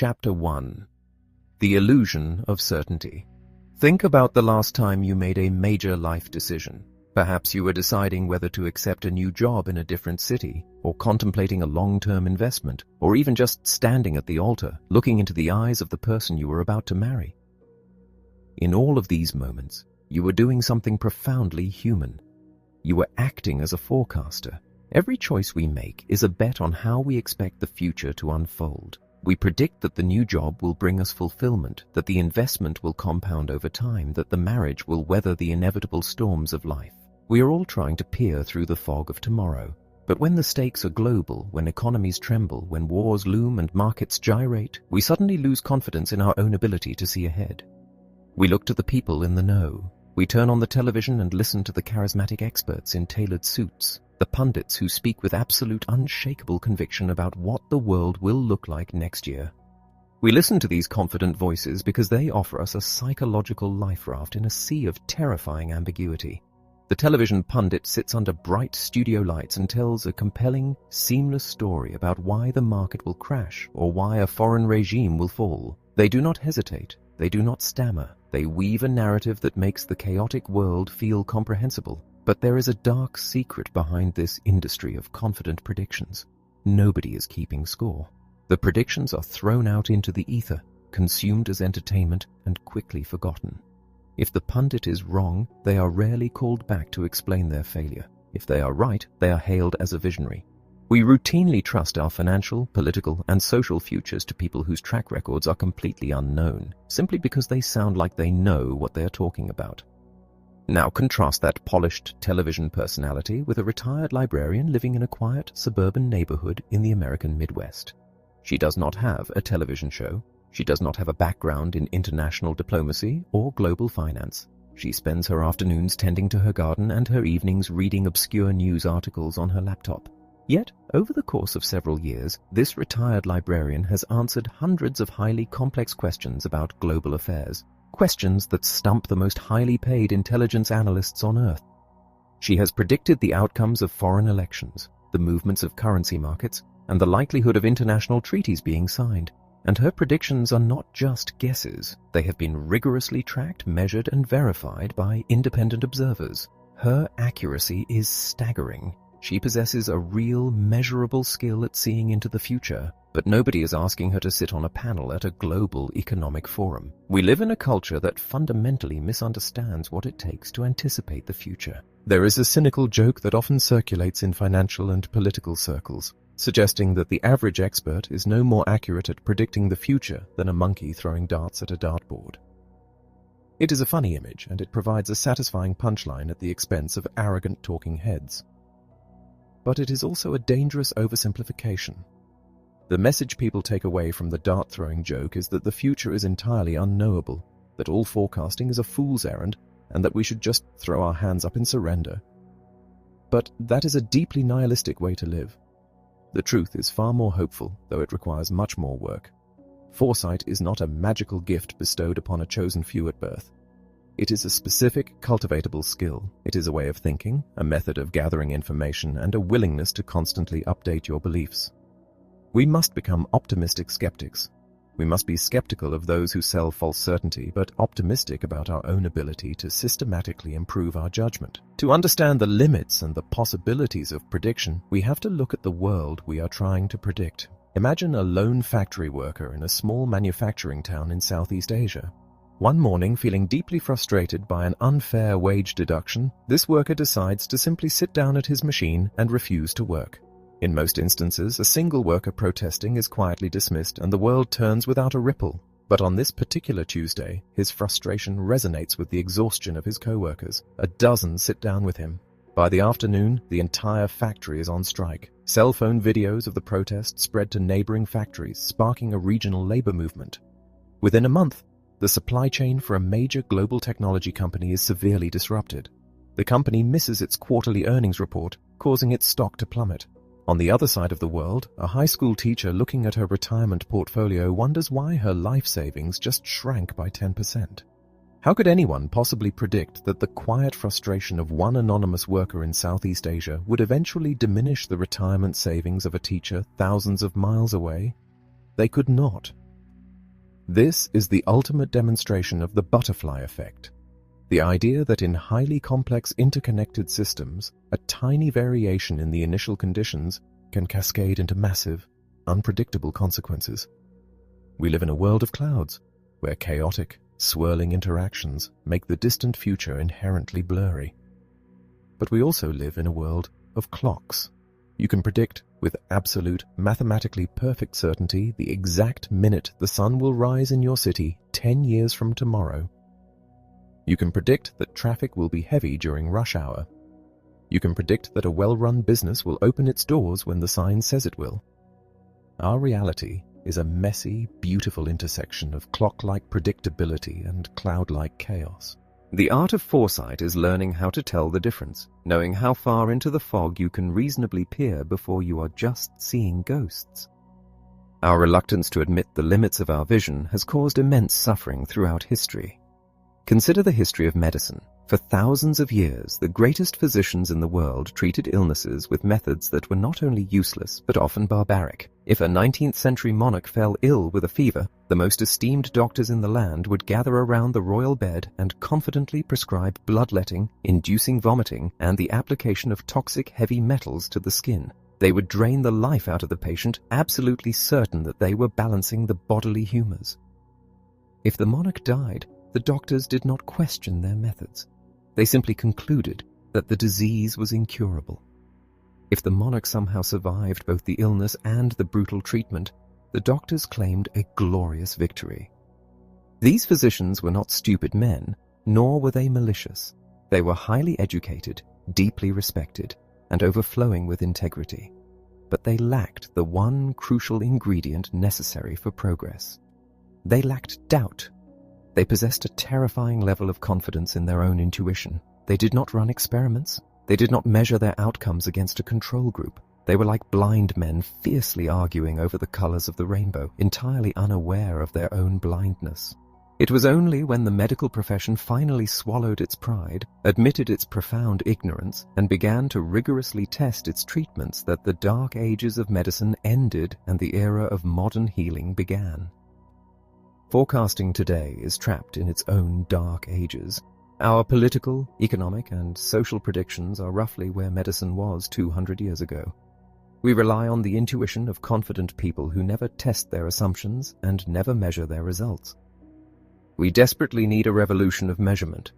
Chapter 1. The Illusion of Certainty. Think about the last time you made a major life decision. Perhaps you were deciding whether to accept a new job in a different city, or contemplating a long-term investment, or even just standing at the altar, looking into the eyes of the person you were about to marry. In all of these moments, you were doing something profoundly human. You were acting as a forecaster. Every choice we make is a bet on how we expect the future to unfold. We predict that the new job will bring us fulfillment, that the investment will compound over time, that the marriage will weather the inevitable storms of life. We are all trying to peer through the fog of tomorrow. But when the stakes are global, when economies tremble, when wars loom and markets gyrate, we suddenly lose confidence in our own ability to see ahead. We look to the people in the know. We turn on the television and listen to the charismatic experts in tailored suits, the pundits who speak with absolute unshakable conviction about what the world will look like next year. We listen to these confident voices because they offer us a psychological life raft in a sea of terrifying ambiguity. The television pundit sits under bright studio lights and tells a compelling, seamless story about why the market will crash or why a foreign regime will fall. They do not hesitate. They do not stammer. They weave a narrative that makes the chaotic world feel comprehensible. But there is a dark secret behind this industry of confident predictions. Nobody is keeping score. The predictions are thrown out into the ether, consumed as entertainment, and quickly forgotten. If the pundit is wrong, they are rarely called back to explain their failure. If they are right, they are hailed as a visionary. We routinely trust our financial, political, and social futures to people whose track records are completely unknown, simply because they sound like they know what they are talking about. Now contrast that polished television personality with a retired librarian living in a quiet suburban neighborhood in the American Midwest. She does not have a television show. She does not have a background in international diplomacy or global finance. She spends her afternoons tending to her garden and her evenings reading obscure news articles on her laptop. Yet, over the course of several years, this retired librarian has answered hundreds of highly complex questions about global affairs. Questions that stump the most highly paid intelligence analysts on Earth. She has predicted the outcomes of foreign elections, the movements of currency markets, and the likelihood of international treaties being signed. And her predictions are not just guesses. They have been rigorously tracked, measured, and verified by independent observers. Her accuracy is staggering. She possesses a real, measurable skill at seeing into the future, but nobody is asking her to sit on a panel at a global economic forum. We live in a culture that fundamentally misunderstands what it takes to anticipate the future. There is a cynical joke that often circulates in financial and political circles, suggesting that the average expert is no more accurate at predicting the future than a monkey throwing darts at a dartboard. It is a funny image, and it provides a satisfying punchline at the expense of arrogant talking heads. But it is also a dangerous oversimplification. The message people take away from the dart-throwing joke is that the future is entirely unknowable, that all forecasting is a fool's errand, and that we should just throw our hands up in surrender. But that is a deeply nihilistic way to live. The truth is far more hopeful, though it requires much more work. Foresight is not a magical gift bestowed upon a chosen few at birth. It is a specific, cultivatable skill. It is a way of thinking, a method of gathering information, and a willingness to constantly update your beliefs. We must become optimistic skeptics. We must be skeptical of those who sell false certainty, but optimistic about our own ability to systematically improve our judgment. To understand the limits and the possibilities of prediction, we have to look at the world we are trying to predict. Imagine a lone factory worker in a small manufacturing town in Southeast Asia. One morning, feeling deeply frustrated by an unfair wage deduction, this worker decides to simply sit down at his machine and refuse to work. In most instances, a single worker protesting is quietly dismissed and the world turns without a ripple. But on this particular Tuesday, his frustration resonates with the exhaustion of his co-workers. A dozen sit down with him. By the afternoon, the entire factory is on strike. Cell phone videos of the protest spread to neighboring factories, sparking a regional labor movement. Within a month, the supply chain for a major global technology company is severely disrupted. The company misses its quarterly earnings report, causing its stock to plummet. On the other side of the world, a high school teacher looking at her retirement portfolio wonders why her life savings just shrank by 10%. How could anyone possibly predict that the quiet frustration of one anonymous worker in Southeast Asia would eventually diminish the retirement savings of a teacher thousands of miles away? They could not. This is the ultimate demonstration of the butterfly effect. The idea that in highly complex interconnected systems, a tiny variation in the initial conditions can cascade into massive, unpredictable consequences. We live in a world of clouds, where chaotic, swirling interactions make the distant future inherently blurry. But we also live in a world of clocks. You can predict with absolute, mathematically perfect certainty the exact minute the sun will rise in your city 10 years from tomorrow. You can predict that traffic will be heavy during rush hour. You can predict that a well-run business will open its doors when the sign says it will. Our reality is a messy, beautiful intersection of clock-like predictability and cloud-like chaos. The art of foresight is learning how to tell the difference, knowing how far into the fog you can reasonably peer before you are just seeing ghosts. Our reluctance to admit the limits of our vision has caused immense suffering throughout history. Consider the history of medicine. For thousands of years, the greatest physicians in the world treated illnesses with methods that were not only useless, but often barbaric. If a 19th century monarch fell ill with a fever, the most esteemed doctors in the land would gather around the royal bed and confidently prescribe bloodletting, inducing vomiting, and the application of toxic heavy metals to the skin. They would drain the life out of the patient, absolutely certain that they were balancing the bodily humors. If the monarch died, the doctors did not question their methods. They simply concluded that the disease was incurable. If the monarch somehow survived both the illness and the brutal treatment, the doctors claimed a glorious victory. These physicians were not stupid men, nor were they malicious. They were highly educated, deeply respected, and overflowing with integrity. But they lacked the one crucial ingredient necessary for progress. They lacked doubt. They possessed a terrifying level of confidence in their own intuition. They did not run experiments. They did not measure their outcomes against a control group. They were like blind men fiercely arguing over the colors of the rainbow, entirely unaware of their own blindness. It was only when the medical profession finally swallowed its pride, admitted its profound ignorance, and began to rigorously test its treatments that the dark ages of medicine ended and the era of modern healing began. Forecasting today is trapped in its own dark ages. Our political, economic, and social predictions are roughly where medicine was 200 years ago. We rely on the intuition of confident people who never test their assumptions and never measure their results. We desperately need a revolution of measurement.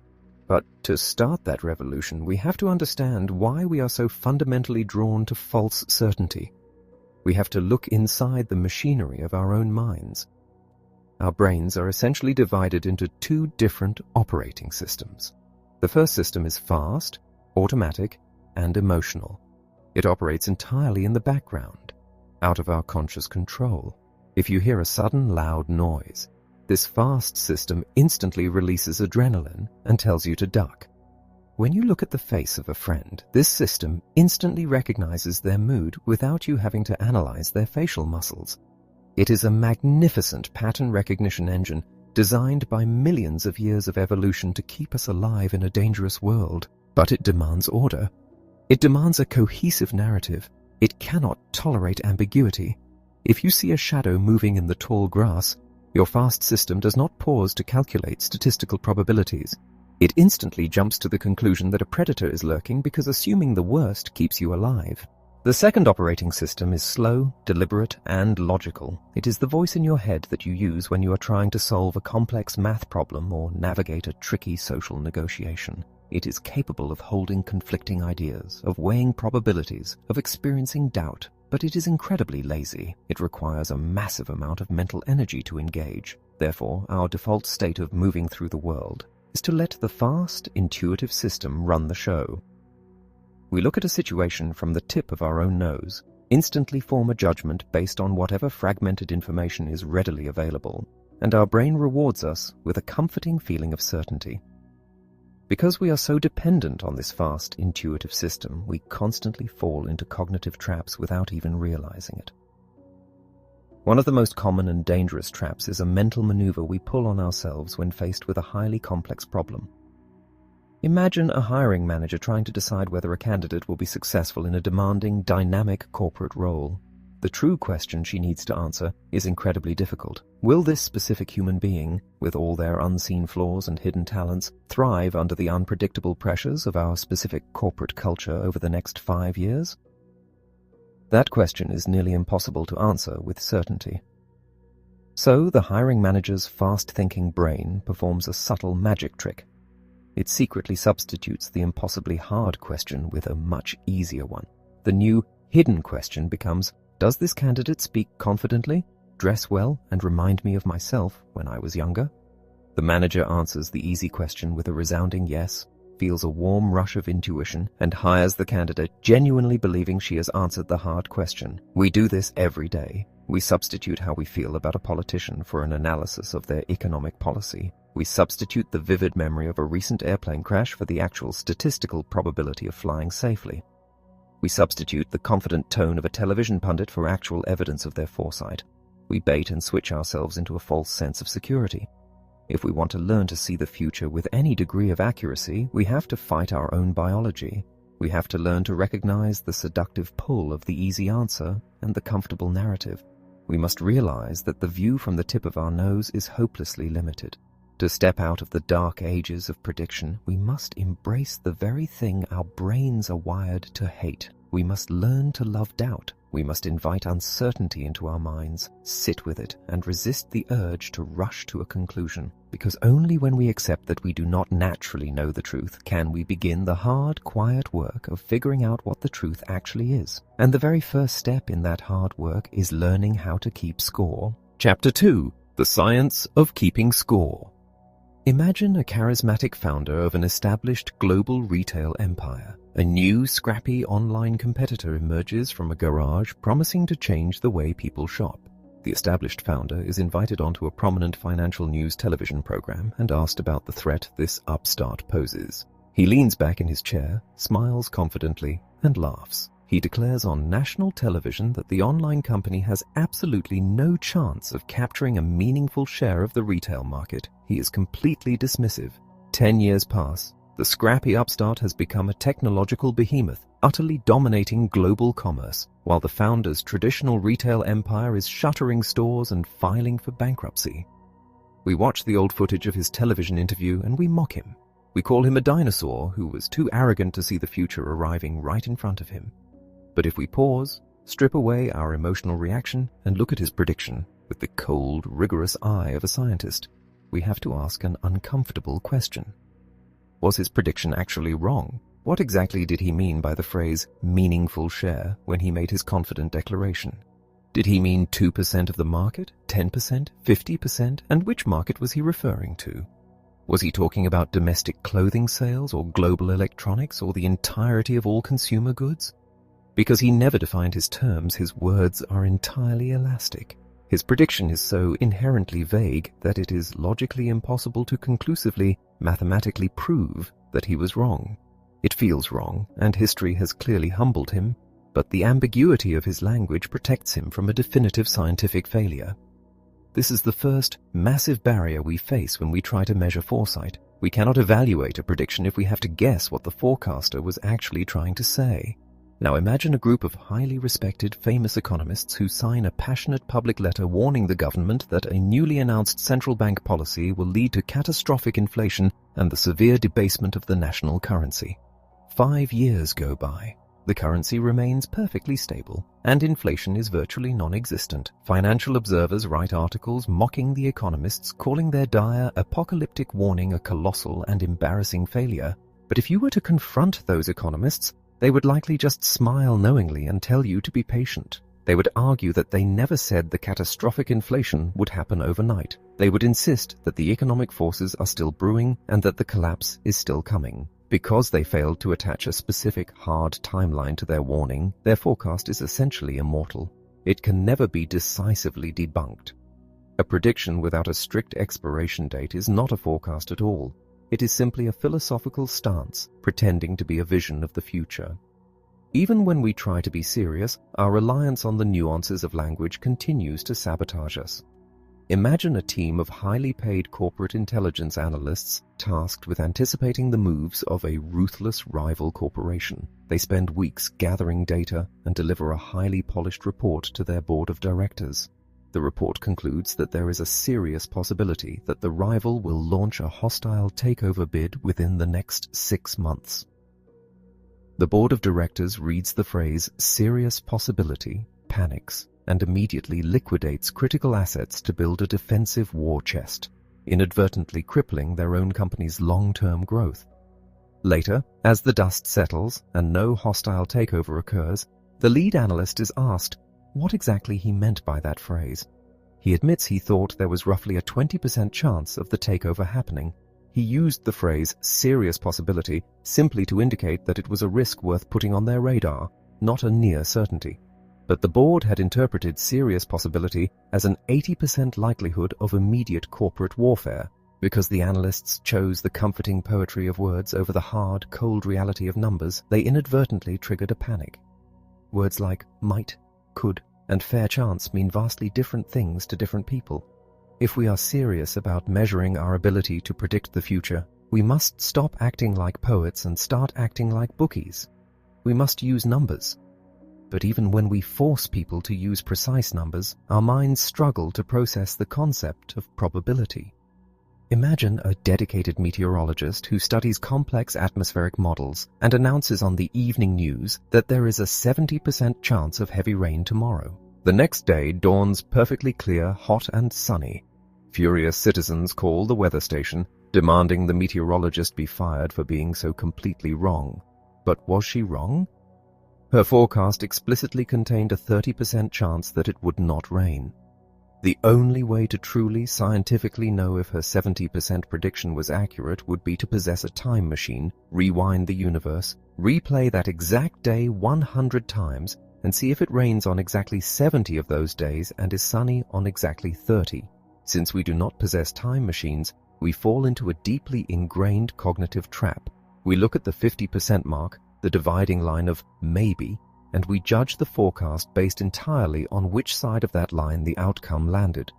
But to start that revolution, we have to understand why we are so fundamentally drawn to false certainty. We have to look inside the machinery of our own minds. Our brains are essentially divided into two different operating systems. The first system is fast, automatic, and emotional. It operates entirely in the background, out of our conscious control. If you hear a sudden loud noise, this fast system instantly releases adrenaline and tells you to duck. When you look at the face of a friend, this system instantly recognizes their mood without you having to analyze their facial muscles. It is a magnificent pattern recognition engine designed by millions of years of evolution to keep us alive in a dangerous world. But it demands order. It demands a cohesive narrative. It cannot tolerate ambiguity. If you see a shadow moving in the tall grass, your fast system does not pause to calculate statistical probabilities. It instantly jumps to the conclusion that a predator is lurking because assuming the worst keeps you alive. The second operating system is slow, deliberate, and logical. It is the voice in your head that you use when you are trying to solve a complex math problem or navigate a tricky social negotiation. It is capable of holding conflicting ideas, of weighing probabilities, of experiencing doubt, but it is incredibly lazy. It requires a massive amount of mental energy to engage. Therefore, our default state of moving through the world is to let the fast, intuitive system run the show. We look at a situation from the tip of our own nose, instantly form a judgment based on whatever fragmented information is readily available, and our brain rewards us with a comforting feeling of certainty. Because we are so dependent on this fast, intuitive system, we constantly fall into cognitive traps without even realizing it. One of the most common and dangerous traps is a mental maneuver we pull on ourselves when faced with a highly complex problem. Imagine a hiring manager trying to decide whether a candidate will be successful in a demanding, dynamic corporate role. The true question she needs to answer is incredibly difficult. Will this specific human being, with all their unseen flaws and hidden talents, thrive under the unpredictable pressures of our specific corporate culture over the next 5 years? That question is nearly impossible to answer with certainty. So the hiring manager's fast-thinking brain performs a subtle magic trick. It secretly substitutes the impossibly hard question with a much easier one. The new hidden question becomes, does this candidate speak confidently, dress well, and remind me of myself when I was younger? The manager answers the easy question with a resounding yes, feels a warm rush of intuition, and hires the candidate genuinely believing she has answered the hard question. We do this every day. We substitute how we feel about a politician for an analysis of their economic policy. We substitute the vivid memory of a recent airplane crash for the actual statistical probability of flying safely. We substitute the confident tone of a television pundit for actual evidence of their foresight. We bait and switch ourselves into a false sense of security. If we want to learn to see the future with any degree of accuracy, we have to fight our own biology. We have to learn to recognize the seductive pull of the easy answer and the comfortable narrative. We must realize that the view from the tip of our nose is hopelessly limited. To step out of the dark ages of prediction, we must embrace the very thing our brains are wired to hate. We must learn to love doubt. We must invite uncertainty into our minds, sit with it, and resist the urge to rush to a conclusion. Because only when we accept that we do not naturally know the truth can we begin the hard, quiet work of figuring out what the truth actually is. And the very first step in that hard work is learning how to keep score. Chapter 2: The Science of Keeping Score. Imagine a charismatic founder of an established global retail empire. A new, scrappy online competitor emerges from a garage promising to change the way people shop. The established founder is invited onto a prominent financial news television program and asked about the threat this upstart poses. He leans back in his chair, smiles confidently, and laughs. He declares on national television that the online company has absolutely no chance of capturing a meaningful share of the retail market. He is completely dismissive. 10 years pass. The scrappy upstart has become a technological behemoth, utterly dominating global commerce, while the founder's traditional retail empire is shuttering stores and filing for bankruptcy. We watch the old footage of his television interview and we mock him. We call him a dinosaur who was too arrogant to see the future arriving right in front of him. But if we pause, strip away our emotional reaction, and look at his prediction with the cold, rigorous eye of a scientist, we have to ask an uncomfortable question. Was his prediction actually wrong? What exactly did he mean by the phrase meaningful share when he made his confident declaration? Did he mean 2% of the market, 10%, 50%, and which market was he referring to? Was he talking about domestic clothing sales or global electronics or the entirety of all consumer goods? Because he never defined his terms, his words are entirely elastic. His prediction is so inherently vague that it is logically impossible to conclusively, mathematically prove that he was wrong. It feels wrong, and history has clearly humbled him, but the ambiguity of his language protects him from a definitive scientific failure. This is the first massive barrier we face when we try to measure foresight. We cannot evaluate a prediction if we have to guess what the forecaster was actually trying to say. Now imagine a group of highly respected, famous economists who sign a passionate public letter warning the government that a newly announced central bank policy will lead to catastrophic inflation and the severe debasement of the national currency. 5 years go by. The currency remains perfectly stable, and inflation is virtually non-existent. Financial observers write articles mocking the economists, calling their dire, apocalyptic warning a colossal and embarrassing failure. But if you were to confront those economists, they would likely just smile knowingly and tell you to be patient. They would argue that they never said the catastrophic inflation would happen overnight. They would insist that the economic forces are still brewing and that the collapse is still coming. Because they failed to attach a specific hard timeline to their warning, their forecast is essentially immortal. It can never be decisively debunked. A prediction without a strict expiration date is not a forecast at all. It is simply a philosophical stance, pretending to be a vision of the future. Even when we try to be serious, our reliance on the nuances of language continues to sabotage us. Imagine a team of highly paid corporate intelligence analysts tasked with anticipating the moves of a ruthless rival corporation. They spend weeks gathering data and deliver a highly polished report to their board of directors. The report concludes that there is a serious possibility that the rival will launch a hostile takeover bid within the next 6 months. The board of directors reads the phrase "serious possibility," panics, and immediately liquidates critical assets to build a defensive war chest, inadvertently crippling their own company's long-term growth. Later, as the dust settles and no hostile takeover occurs, the lead analyst is asked what exactly he meant by that phrase. He admits he thought there was roughly a 20% chance of the takeover happening. He used the phrase "serious possibility" simply to indicate that it was a risk worth putting on their radar, not a near certainty. But the board had interpreted "serious possibility" as an 80% likelihood of immediate corporate warfare. Because the analysts chose the comforting poetry of words over the hard, cold reality of numbers, they inadvertently triggered a panic. Words like might, could, and fair chance mean vastly different things to different people. If we are serious about measuring our ability to predict the future, we must stop acting like poets and start acting like bookies. We must use numbers. But even when we force people to use precise numbers, our minds struggle to process the concept of probability. Imagine a dedicated meteorologist who studies complex atmospheric models and announces on the evening news that there is a 70% chance of heavy rain tomorrow. The next day dawns perfectly clear, hot and sunny. Furious citizens call the weather station, demanding the meteorologist be fired for being so completely wrong. But was she wrong? Her forecast explicitly contained a 30% chance that it would not rain. The only way to truly scientifically know if her 70% prediction was accurate would be to possess a time machine, rewind the universe, replay that exact day 100 times, and see if it rains on exactly 70 of those days and is sunny on exactly 30. Since we do not possess time machines, we fall into a deeply ingrained cognitive trap. We look at the 50% mark, the dividing line of maybe, and we judge the forecast based entirely on which side of that line the outcome landed.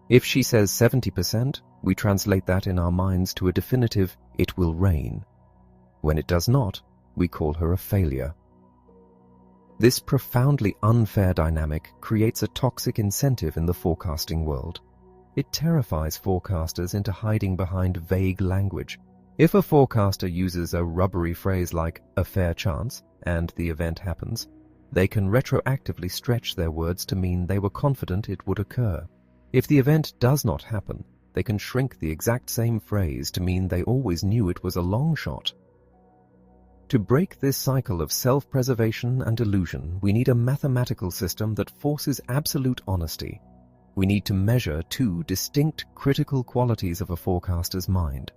If she says 70%, we translate that in our minds to a definitive "it will rain." When it does not, we call her a failure. This profoundly unfair dynamic creates a toxic incentive in the forecasting world. It terrifies forecasters into hiding behind vague language. If a forecaster uses a rubbery phrase like "a fair chance" and the event happens, they can retroactively stretch their words to mean they were confident it would occur. If the event does not happen, they can shrink the exact same phrase to mean they always knew it was a long shot. To break this cycle of self-preservation and illusion, we need a mathematical system that forces absolute honesty. We need to measure two distinct critical qualities of a forecaster's mind.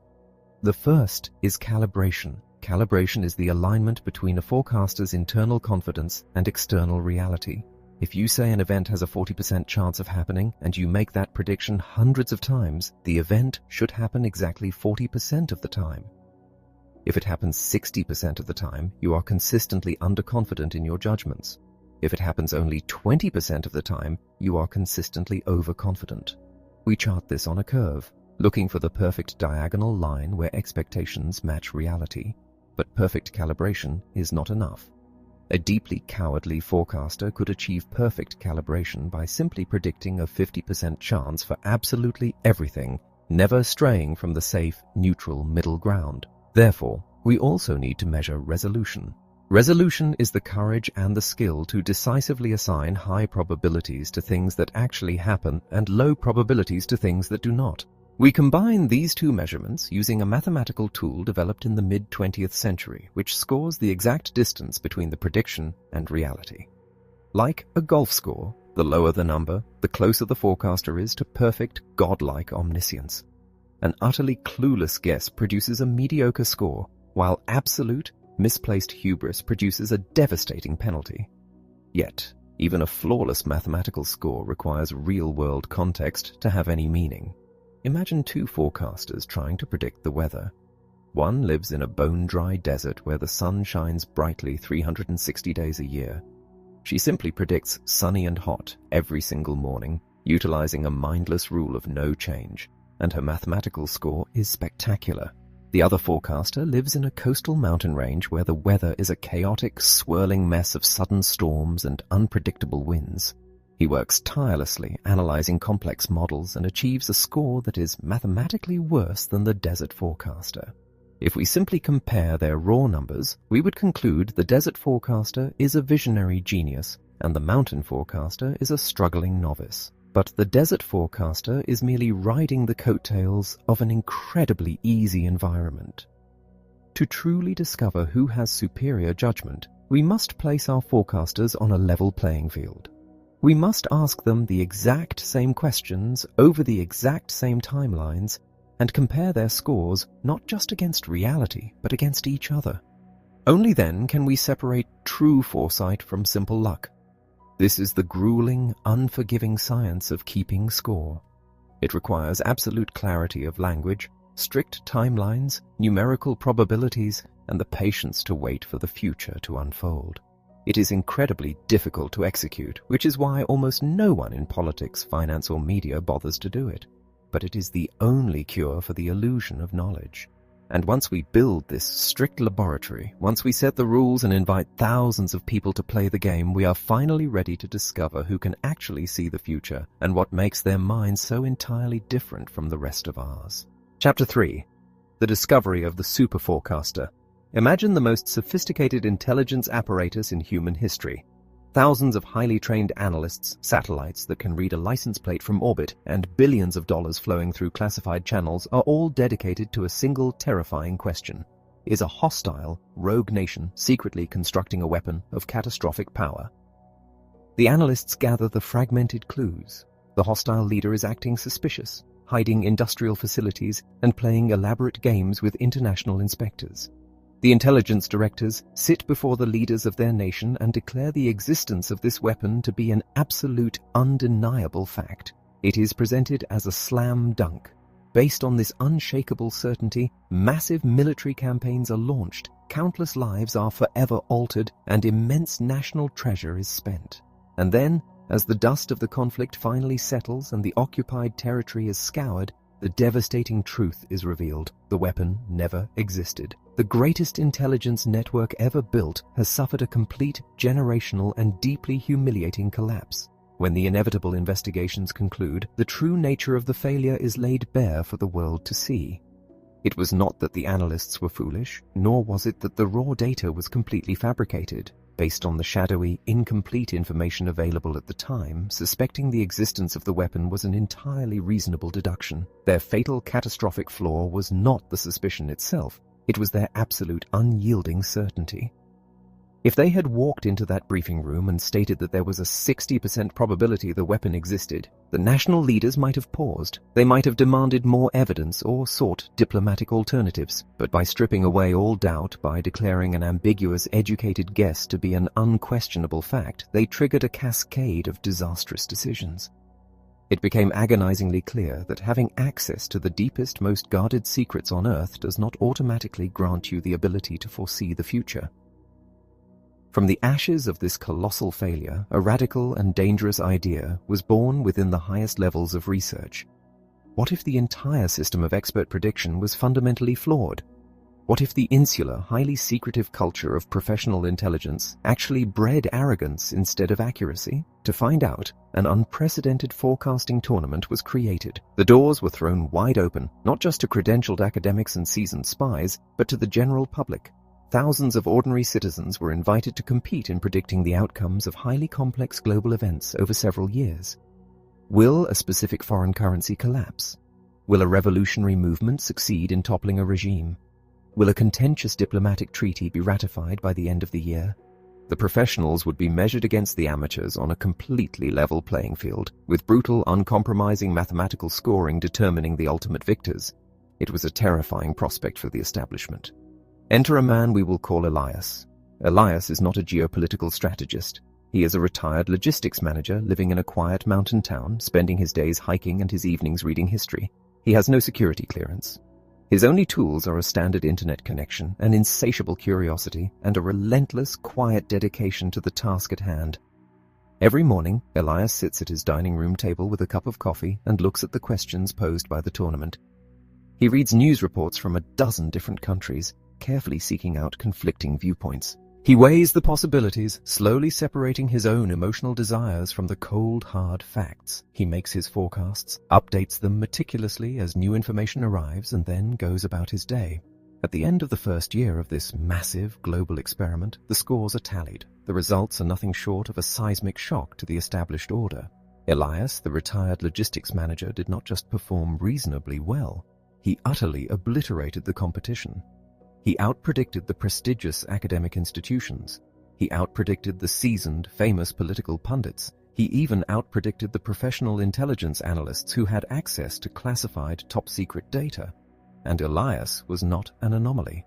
The first is calibration. Calibration is the alignment between a forecaster's internal confidence and external reality. If you say an event has a 40% chance of happening and you make that prediction hundreds of times, the event should happen exactly 40% of the time. If it happens 60% of the time, you are consistently underconfident in your judgments. If it happens only 20% of the time, you are consistently overconfident. We chart this on a curve, looking for the perfect diagonal line where expectations match reality. But perfect calibration is not enough. A deeply cowardly forecaster could achieve perfect calibration by simply predicting a 50% chance for absolutely everything, never straying from the safe, neutral middle ground. Therefore, we also need to measure resolution. Resolution is the courage and the skill to decisively assign high probabilities to things that actually happen and low probabilities to things that do not. We combine these two measurements using a mathematical tool developed in the mid-20th century, which scores the exact distance between the prediction and reality. Like a golf score, the lower the number, the closer the forecaster is to perfect, godlike omniscience. An utterly clueless guess produces a mediocre score, while absolute, misplaced hubris produces a devastating penalty. Yet, even a flawless mathematical score requires real-world context to have any meaning. Imagine two forecasters trying to predict the weather. One lives in a bone-dry desert where the sun shines brightly 360 days a year. She simply predicts sunny and hot every single morning, utilizing a mindless rule of no change, and her mathematical score is spectacular. The other forecaster lives in a coastal mountain range where the weather is a chaotic, swirling mess of sudden storms and unpredictable winds. He works tirelessly, analyzing complex models, and achieves a score that is mathematically worse than the desert forecaster. If we simply compare their raw numbers, we would conclude the desert forecaster is a visionary genius, and the mountain forecaster is a struggling novice. But the desert forecaster is merely riding the coattails of an incredibly easy environment. To truly discover who has superior judgment, we must place our forecasters on a level playing field. We must ask them the exact same questions over the exact same timelines and compare their scores not just against reality, but against each other. Only then can we separate true foresight from simple luck. This is the grueling, unforgiving science of keeping score. It requires absolute clarity of language, strict timelines, numerical probabilities, and the patience to wait for the future to unfold. It is incredibly difficult to execute, which is why almost no one in politics, finance, or media bothers to do it. But it is the only cure for the illusion of knowledge. And once we build this strict laboratory, once we set the rules and invite thousands of people to play the game, we are finally ready to discover who can actually see the future and what makes their minds so entirely different from the rest of ours. Chapter 3. The Discovery of the Superforecaster. Imagine the most sophisticated intelligence apparatus in human history. Thousands of highly trained analysts, satellites that can read a license plate from orbit, and billions of dollars flowing through classified channels are all dedicated to a single terrifying question. Is a hostile, rogue nation secretly constructing a weapon of catastrophic power? The analysts gather the fragmented clues. The hostile leader is acting suspicious, hiding industrial facilities, and playing elaborate games with international inspectors. The intelligence directors sit before the leaders of their nation and declare the existence of this weapon to be an absolute, undeniable fact. It is presented as a slam dunk. Based on this unshakable certainty, massive military campaigns are launched, countless lives are forever altered, and immense national treasure is spent. And then, as the dust of the conflict finally settles and the occupied territory is scoured, the devastating truth is revealed. The weapon never existed. The greatest intelligence network ever built has suffered a complete, generational, and deeply humiliating collapse. When the inevitable investigations conclude, the true nature of the failure is laid bare for the world to see. It was not that the analysts were foolish, nor was it that the raw data was completely fabricated. Based on the shadowy, incomplete information available at the time, suspecting the existence of the weapon was an entirely reasonable deduction. Their fatal, catastrophic flaw was not the suspicion itself. It was their absolute, unyielding certainty. If they had walked into that briefing room and stated that there was a 60% probability the weapon existed, the national leaders might have paused. They might have demanded more evidence or sought diplomatic alternatives. But by stripping away all doubt, by declaring an ambiguous, educated guess to be an unquestionable fact, they triggered a cascade of disastrous decisions. It became agonizingly clear that having access to the deepest, most guarded secrets on Earth does not automatically grant you the ability to foresee the future. From the ashes of this colossal failure, a radical and dangerous idea was born within the highest levels of research. What if the entire system of expert prediction was fundamentally flawed? What if the insular, highly secretive culture of professional intelligence actually bred arrogance instead of accuracy? To find out, an unprecedented forecasting tournament was created. The doors were thrown wide open, not just to credentialed academics and seasoned spies, but to the general public. Thousands of ordinary citizens were invited to compete in predicting the outcomes of highly complex global events over several years. Will a specific foreign currency collapse? Will a revolutionary movement succeed in toppling a regime? Will a contentious diplomatic treaty be ratified by the end of the year? The professionals would be measured against the amateurs on a completely level playing field, with brutal, uncompromising mathematical scoring determining the ultimate victors. It was a terrifying prospect for the establishment. Enter a man we will call Elias. Elias is not a geopolitical strategist. He is a retired logistics manager living in a quiet mountain town, spending his days hiking and his evenings reading history. He has no security clearance. His only tools are a standard internet connection, an insatiable curiosity, and a relentless, quiet dedication to the task at hand. Every morning, Elias sits at his dining room table with a cup of coffee and looks at the questions posed by the tournament. He reads news reports from a dozen different countries, carefully seeking out conflicting viewpoints. He weighs the possibilities, slowly separating his own emotional desires from the cold, hard facts. He makes his forecasts, updates them meticulously as new information arrives, and then goes about his day. At the end of the first year of this massive global experiment, the scores are tallied. The results are nothing short of a seismic shock to the established order. Elias, the retired logistics manager, did not just perform reasonably well. He utterly obliterated the competition. He outpredicted the prestigious academic institutions. He outpredicted the seasoned, famous political pundits. He even outpredicted the professional intelligence analysts who had access to classified top-secret data. And Elias was not an anomaly.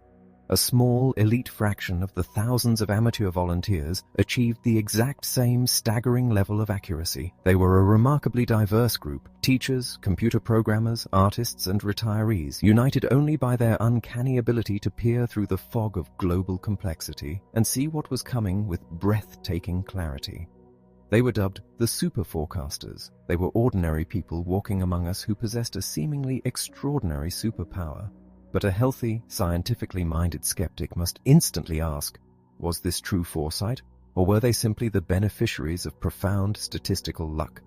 A small, elite fraction of the thousands of amateur volunteers achieved the exact same staggering level of accuracy. They were a remarkably diverse group: teachers, computer programmers, artists, and retirees, united only by their uncanny ability to peer through the fog of global complexity and see what was coming with breathtaking clarity. They were dubbed the Superforecasters. They were ordinary people walking among us who possessed a seemingly extraordinary superpower. But a healthy, scientifically minded skeptic must instantly ask, was this true foresight, or were they simply the beneficiaries of profound statistical luck?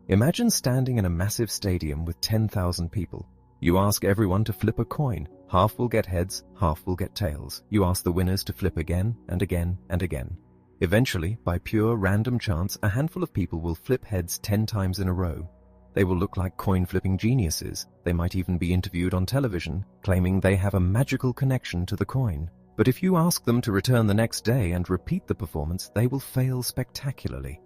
Imagine standing in a massive stadium with 10,000 people. You ask everyone to flip a coin. Half will get heads, half will get tails. You ask the winners to flip again and again and again. Eventually, by pure random chance, a handful of people will flip heads 10 times in a row. They will look like coin-flipping geniuses. They might even be interviewed on television, claiming they have a magical connection to the coin. But if you ask them to return the next day and repeat the performance, they will fail spectacularly.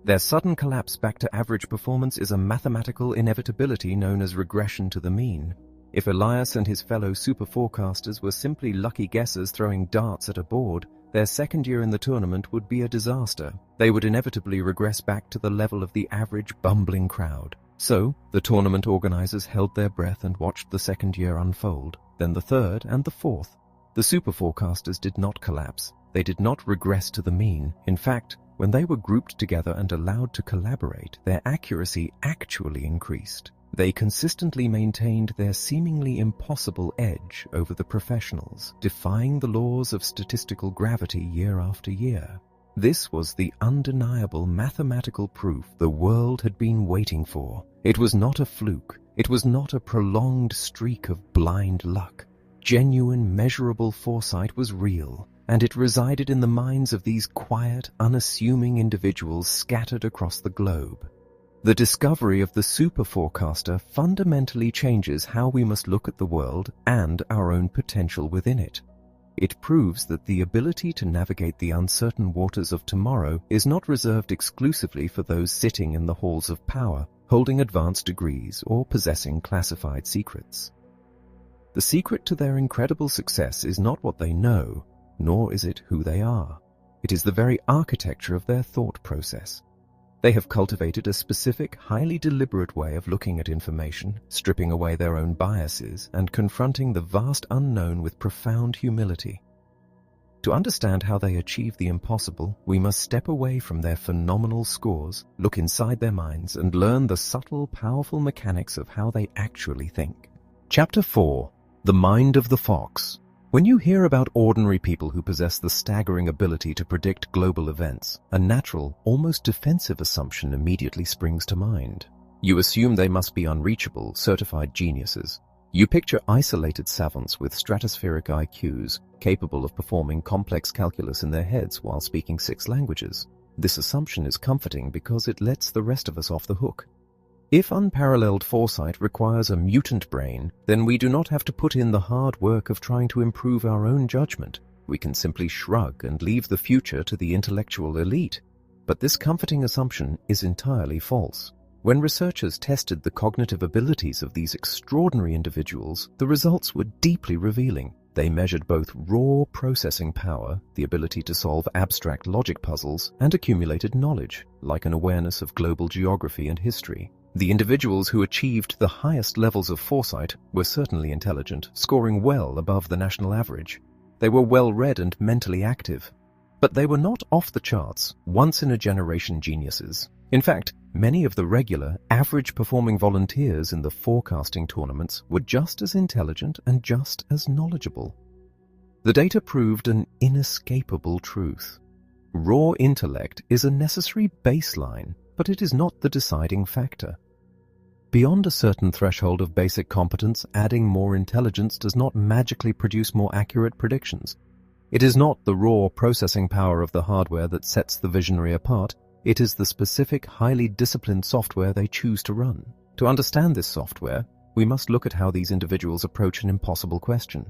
Their sudden collapse back to average performance is a mathematical inevitability known as regression to the mean. If Elias and his fellow superforecasters were simply lucky guessers throwing darts at a board, their second year in the tournament would be a disaster. They would inevitably regress back to the level of the average bumbling crowd. So, the tournament organizers held their breath and watched the second year unfold, then the third and the fourth. The superforecasters did not collapse. They did not regress to the mean. In fact, when they were grouped together and allowed to collaborate, their accuracy actually increased. They consistently maintained their seemingly impossible edge over the professionals, defying the laws of statistical gravity year after year. This was the undeniable mathematical proof the world had been waiting for. It was not a fluke. It was not a prolonged streak of blind luck. Genuine, measurable foresight was real, and it resided in the minds of these quiet, unassuming individuals scattered across the globe. The discovery of the superforecaster fundamentally changes how we must look at the world and our own potential within it. It proves that the ability to navigate the uncertain waters of tomorrow is not reserved exclusively for those sitting in the halls of power, holding advanced degrees or possessing classified secrets. The secret to their incredible success is not what they know, nor is it who they are. It is the very architecture of their thought process. They have cultivated a specific, highly deliberate way of looking at information, stripping away their own biases, and confronting the vast unknown with profound humility. To understand how they achieve the impossible, we must step away from their phenomenal scores, look inside their minds, and learn the subtle, powerful mechanics of how they actually think. Chapter 4. The Mind of the Fox. When you hear about ordinary people who possess the staggering ability to predict global events, a natural, almost defensive assumption immediately springs to mind. You assume they must be unreachable, certified geniuses. You picture isolated savants with stratospheric IQs, capable of performing complex calculus in their heads while speaking 6 languages. This assumption is comforting because it lets the rest of us off the hook. If unparalleled foresight requires a mutant brain, then we do not have to put in the hard work of trying to improve our own judgment. We can simply shrug and leave the future to the intellectual elite. But this comforting assumption is entirely false. When researchers tested the cognitive abilities of these extraordinary individuals, the results were deeply revealing. They measured both raw processing power, the ability to solve abstract logic puzzles, and accumulated knowledge, like an awareness of global geography and history. The individuals who achieved the highest levels of foresight were certainly intelligent, scoring well above the national average. They were well-read and mentally active. But they were not off the charts, once-in-a-generation geniuses. In fact, many of the regular, average-performing volunteers in the forecasting tournaments were just as intelligent and just as knowledgeable. The data proved an inescapable truth. Raw intellect is a necessary baseline, but it is not the deciding factor. Beyond a certain threshold of basic competence, adding more intelligence does not magically produce more accurate predictions. It is not the raw processing power of the hardware that sets the visionary apart. It is the specific, highly disciplined software they choose to run. To understand this software, we must look at how these individuals approach an impossible question.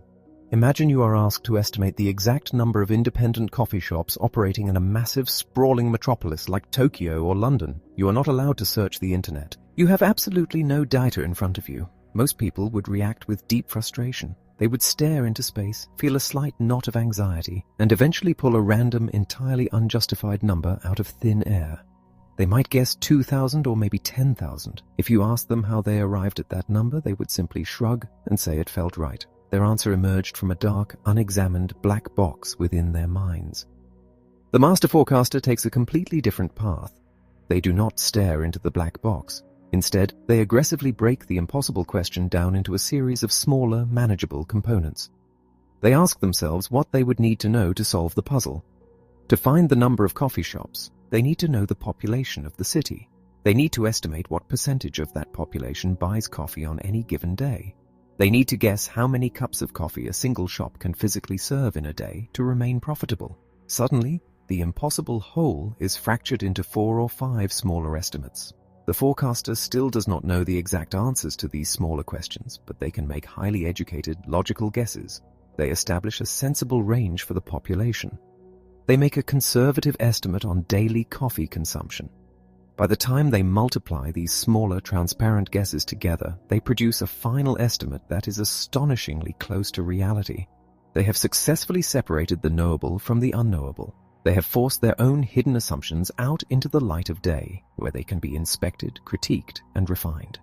Imagine you are asked to estimate the exact number of independent coffee shops operating in a massive, sprawling metropolis like Tokyo or London. You are not allowed to search the internet. You have absolutely no data in front of you. Most people would react with deep frustration. They would stare into space, feel a slight knot of anxiety, and eventually pull a random, entirely unjustified number out of thin air. They might guess 2,000 or maybe 10,000. If you asked them how they arrived at that number, they would simply shrug and say it felt right. Their answer emerged from a dark, unexamined black box within their minds. The master forecaster takes a completely different path. They do not stare into the black box. Instead, they aggressively break the impossible question down into a series of smaller, manageable components. They ask themselves what they would need to know to solve the puzzle. To find the number of coffee shops, they need to know the population of the city. They need to estimate what percentage of that population buys coffee on any given day. They need to guess how many cups of coffee a single shop can physically serve in a day to remain profitable. Suddenly, the impossible whole is fractured into 4 or 5 smaller estimates. The forecaster still does not know the exact answers to these smaller questions, but they can make highly educated, logical guesses. They establish a sensible range for the population. They make a conservative estimate on daily coffee consumption. By the time they multiply these smaller, transparent guesses together, they produce a final estimate that is astonishingly close to reality. They have successfully separated the knowable from the unknowable. They have forced their own hidden assumptions out into the light of day, where they can be inspected, critiqued, and refined.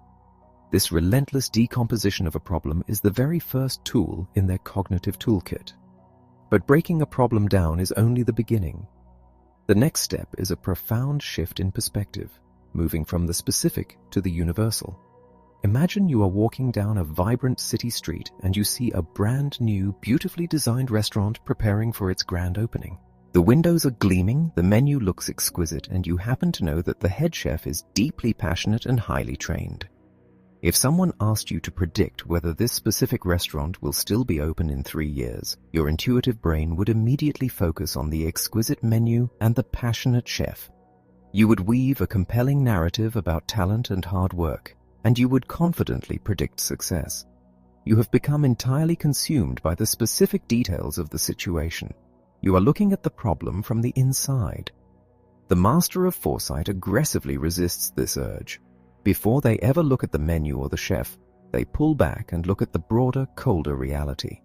This relentless decomposition of a problem is the very first tool in their cognitive toolkit. But breaking a problem down is only the beginning. The next step is a profound shift in perspective, moving from the specific to the universal. Imagine you are walking down a vibrant city street and you see a brand new, beautifully designed restaurant preparing for its grand opening. The windows are gleaming, the menu looks exquisite, and you happen to know that the head chef is deeply passionate and highly trained. If someone asked you to predict whether this specific restaurant will still be open in 3 years, your intuitive brain would immediately focus on the exquisite menu and the passionate chef. You would weave a compelling narrative about talent and hard work, and you would confidently predict success. You have become entirely consumed by the specific details of the situation. You are looking at the problem from the inside. The master of foresight aggressively resists this urge. Before they ever look at the menu or the chef, they pull back and look at the broader, colder reality.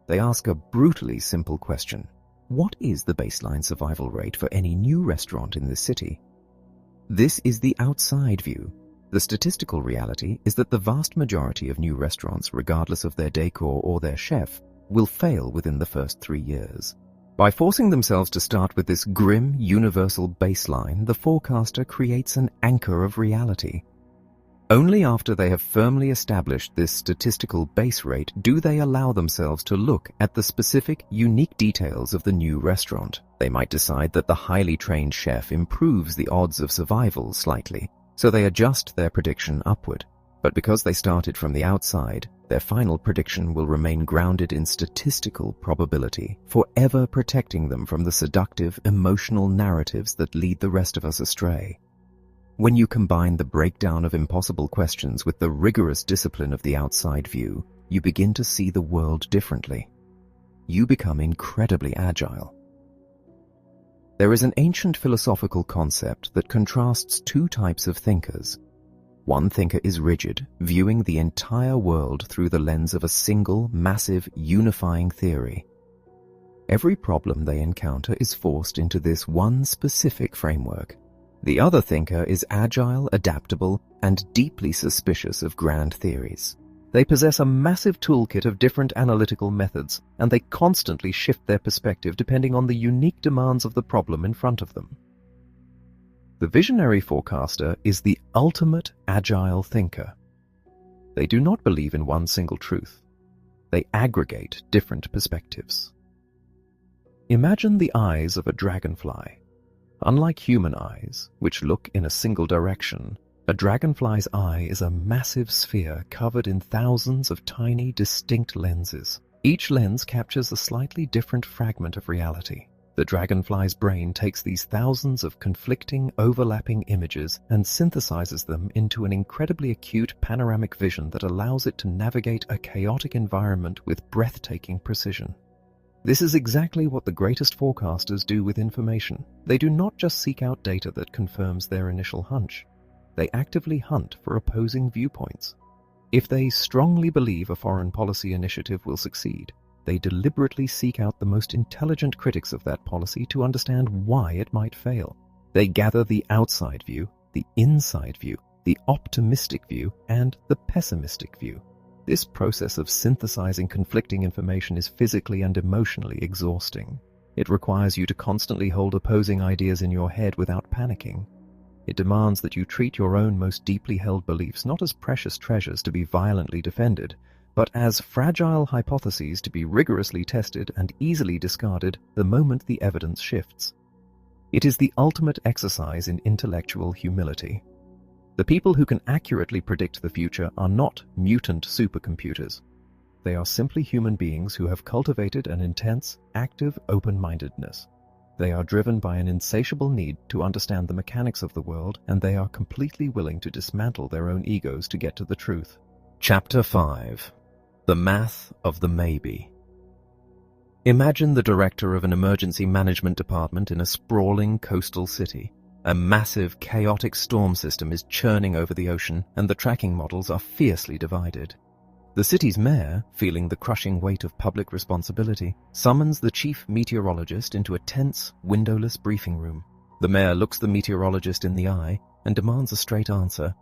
They ask a brutally simple question. What is the baseline survival rate for any new restaurant in this city? This is the outside view. The statistical reality is that the vast majority of new restaurants, regardless of their decor or their chef, will fail within the first 3 years. By forcing themselves to start with this grim, universal baseline, the forecaster creates an anchor of reality. Only after they have firmly established this statistical base rate do they allow themselves to look at the specific, unique details of the new restaurant. They might decide that the highly trained chef improves the odds of survival slightly, so they adjust their prediction upward. But because they started from the outside, their final prediction will remain grounded in statistical probability, forever protecting them from the seductive, emotional narratives that lead the rest of us astray. When you combine the breakdown of impossible questions with the rigorous discipline of the outside view, you begin to see the world differently. You become incredibly agile. There is an ancient philosophical concept that contrasts 2 types of thinkers. One thinker is rigid, viewing the entire world through the lens of a single, massive, unifying theory. Every problem they encounter is forced into this one specific framework. The other thinker is agile, adaptable, and deeply suspicious of grand theories. They possess a massive toolkit of different analytical methods, and they constantly shift their perspective depending on the unique demands of the problem in front of them. The visionary forecaster is the ultimate agile thinker. They do not believe in one single truth. They aggregate different perspectives. Imagine the eyes of a dragonfly. Unlike human eyes, which look in a single direction, a dragonfly's eye is a massive sphere covered in thousands of tiny, distinct lenses. Each lens captures a slightly different fragment of reality. The dragonfly's brain takes these thousands of conflicting, overlapping images and synthesizes them into an incredibly acute panoramic vision that allows it to navigate a chaotic environment with breathtaking precision. This is exactly what the greatest forecasters do with information. They do not just seek out data that confirms their initial hunch. They actively hunt for opposing viewpoints. If they strongly believe a foreign policy initiative will succeed, they deliberately seek out the most intelligent critics of that policy to understand why it might fail. They gather the outside view, the inside view, the optimistic view, and the pessimistic view. This process of synthesizing conflicting information is physically and emotionally exhausting. It requires you to constantly hold opposing ideas in your head without panicking. It demands that you treat your own most deeply held beliefs not as precious treasures to be violently defended, but as fragile hypotheses to be rigorously tested and easily discarded the moment the evidence shifts. It is the ultimate exercise in intellectual humility. The people who can accurately predict the future are not mutant supercomputers. They are simply human beings who have cultivated an intense, active open-mindedness. They are driven by an insatiable need to understand the mechanics of the world, and they are completely willing to dismantle their own egos to get to the truth. Chapter 5. The Math of the Maybe. Imagine the director of an emergency management department in a sprawling coastal city. A massive, chaotic storm system is churning over the ocean, and the tracking models are fiercely divided. The city's mayor, feeling the crushing weight of public responsibility, summons the chief meteorologist into a tense, windowless briefing room. The mayor looks the meteorologist in the eye and demands a straight answer.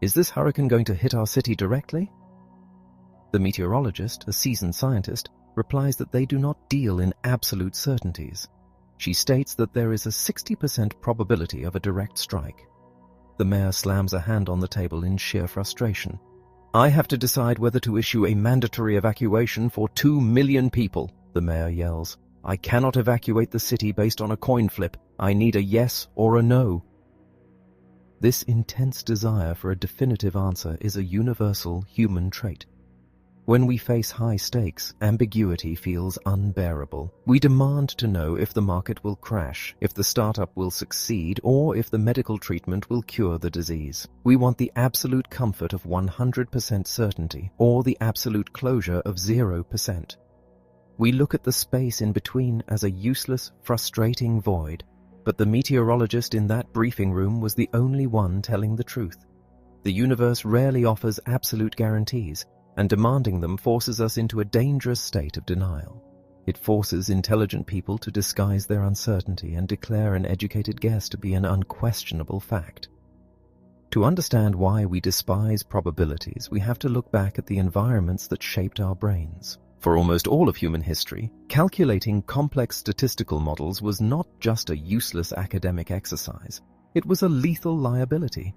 Is this hurricane going to hit our city directly? The meteorologist, a seasoned scientist, replies that they do not deal in absolute certainties. She states that there is a 60% probability of a direct strike. The mayor slams a hand on the table in sheer frustration. I have to decide whether to issue a mandatory evacuation for 2 million people, the mayor yells. I cannot evacuate the city based on a coin flip. I need a yes or a no. This intense desire for a definitive answer is a universal human trait. When we face high stakes, ambiguity feels unbearable. We demand to know if the market will crash, if the startup will succeed, or if the medical treatment will cure the disease. We want the absolute comfort of 100% certainty, or the absolute closure of 0%. We look at the space in between as a useless, frustrating void, but the meteorologist in that briefing room was the only one telling the truth. The universe rarely offers absolute guarantees, and demanding them forces us into a dangerous state of denial. It forces intelligent people to disguise their uncertainty and declare an educated guess to be an unquestionable fact. To understand why we despise probabilities, we have to look back at the environments that shaped our brains. For almost all of human history, calculating complex statistical models was not just a useless academic exercise. It was a lethal liability.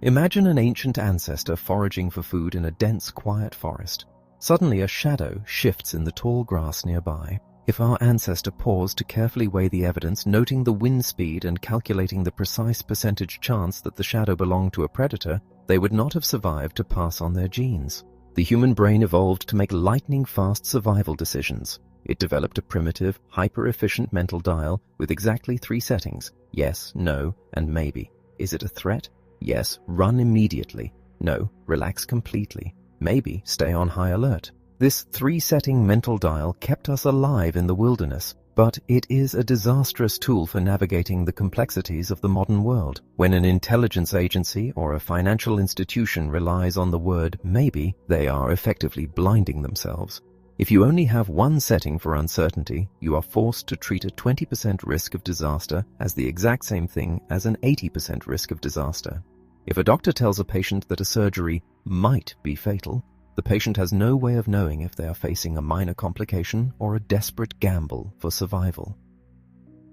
Imagine an ancient ancestor foraging for food in a dense, quiet forest. Suddenly a shadow shifts in the tall grass nearby. If our ancestor paused to carefully weigh the evidence, noting the wind speed and calculating the precise percentage chance that the shadow belonged to a predator, they would not have survived to pass on their genes. The human brain evolved to make lightning-fast survival decisions. It developed a primitive, hyper-efficient mental dial with exactly 3 settings: yes, no, and maybe. Is it a threat? Yes, run immediately. No, relax completely. Maybe, stay on high alert. This 3-setting mental dial kept us alive in the wilderness, but it is a disastrous tool for navigating the complexities of the modern world. When an intelligence agency or a financial institution relies on the word maybe, they are effectively blinding themselves. If you only have one setting for uncertainty, you are forced to treat a 20% risk of disaster as the exact same thing as an 80% risk of disaster. If a doctor tells a patient that a surgery might be fatal, The patient has no way of knowing if they are facing a minor complication or a desperate gamble for survival.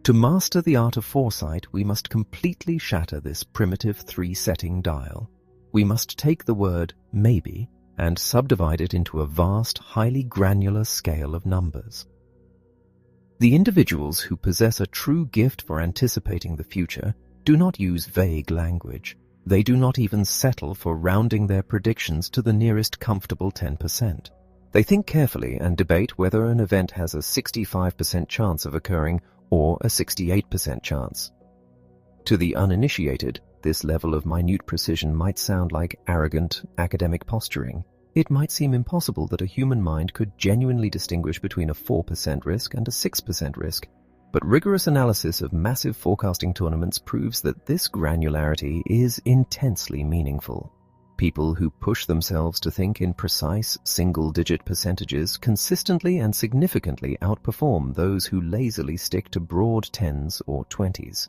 To master the art of foresight, we must completely shatter this primitive three-setting dial. We must take the word maybe and subdivide it into a vast, highly granular scale of numbers. The individuals who possess a true gift for anticipating the future do not use vague language. They do not even settle for rounding their predictions to the nearest comfortable 10%. They think carefully and debate whether an event has a 65% chance of occurring or a 68% chance. To the uninitiated, this level of minute precision might sound like arrogant academic posturing. It might seem impossible that a human mind could genuinely distinguish between a 4% risk and a 6% risk, but rigorous analysis of massive forecasting tournaments proves that this granularity is intensely meaningful. People who push themselves to think in precise, single-digit percentages consistently and significantly outperform those who lazily stick to broad 10s or 20s.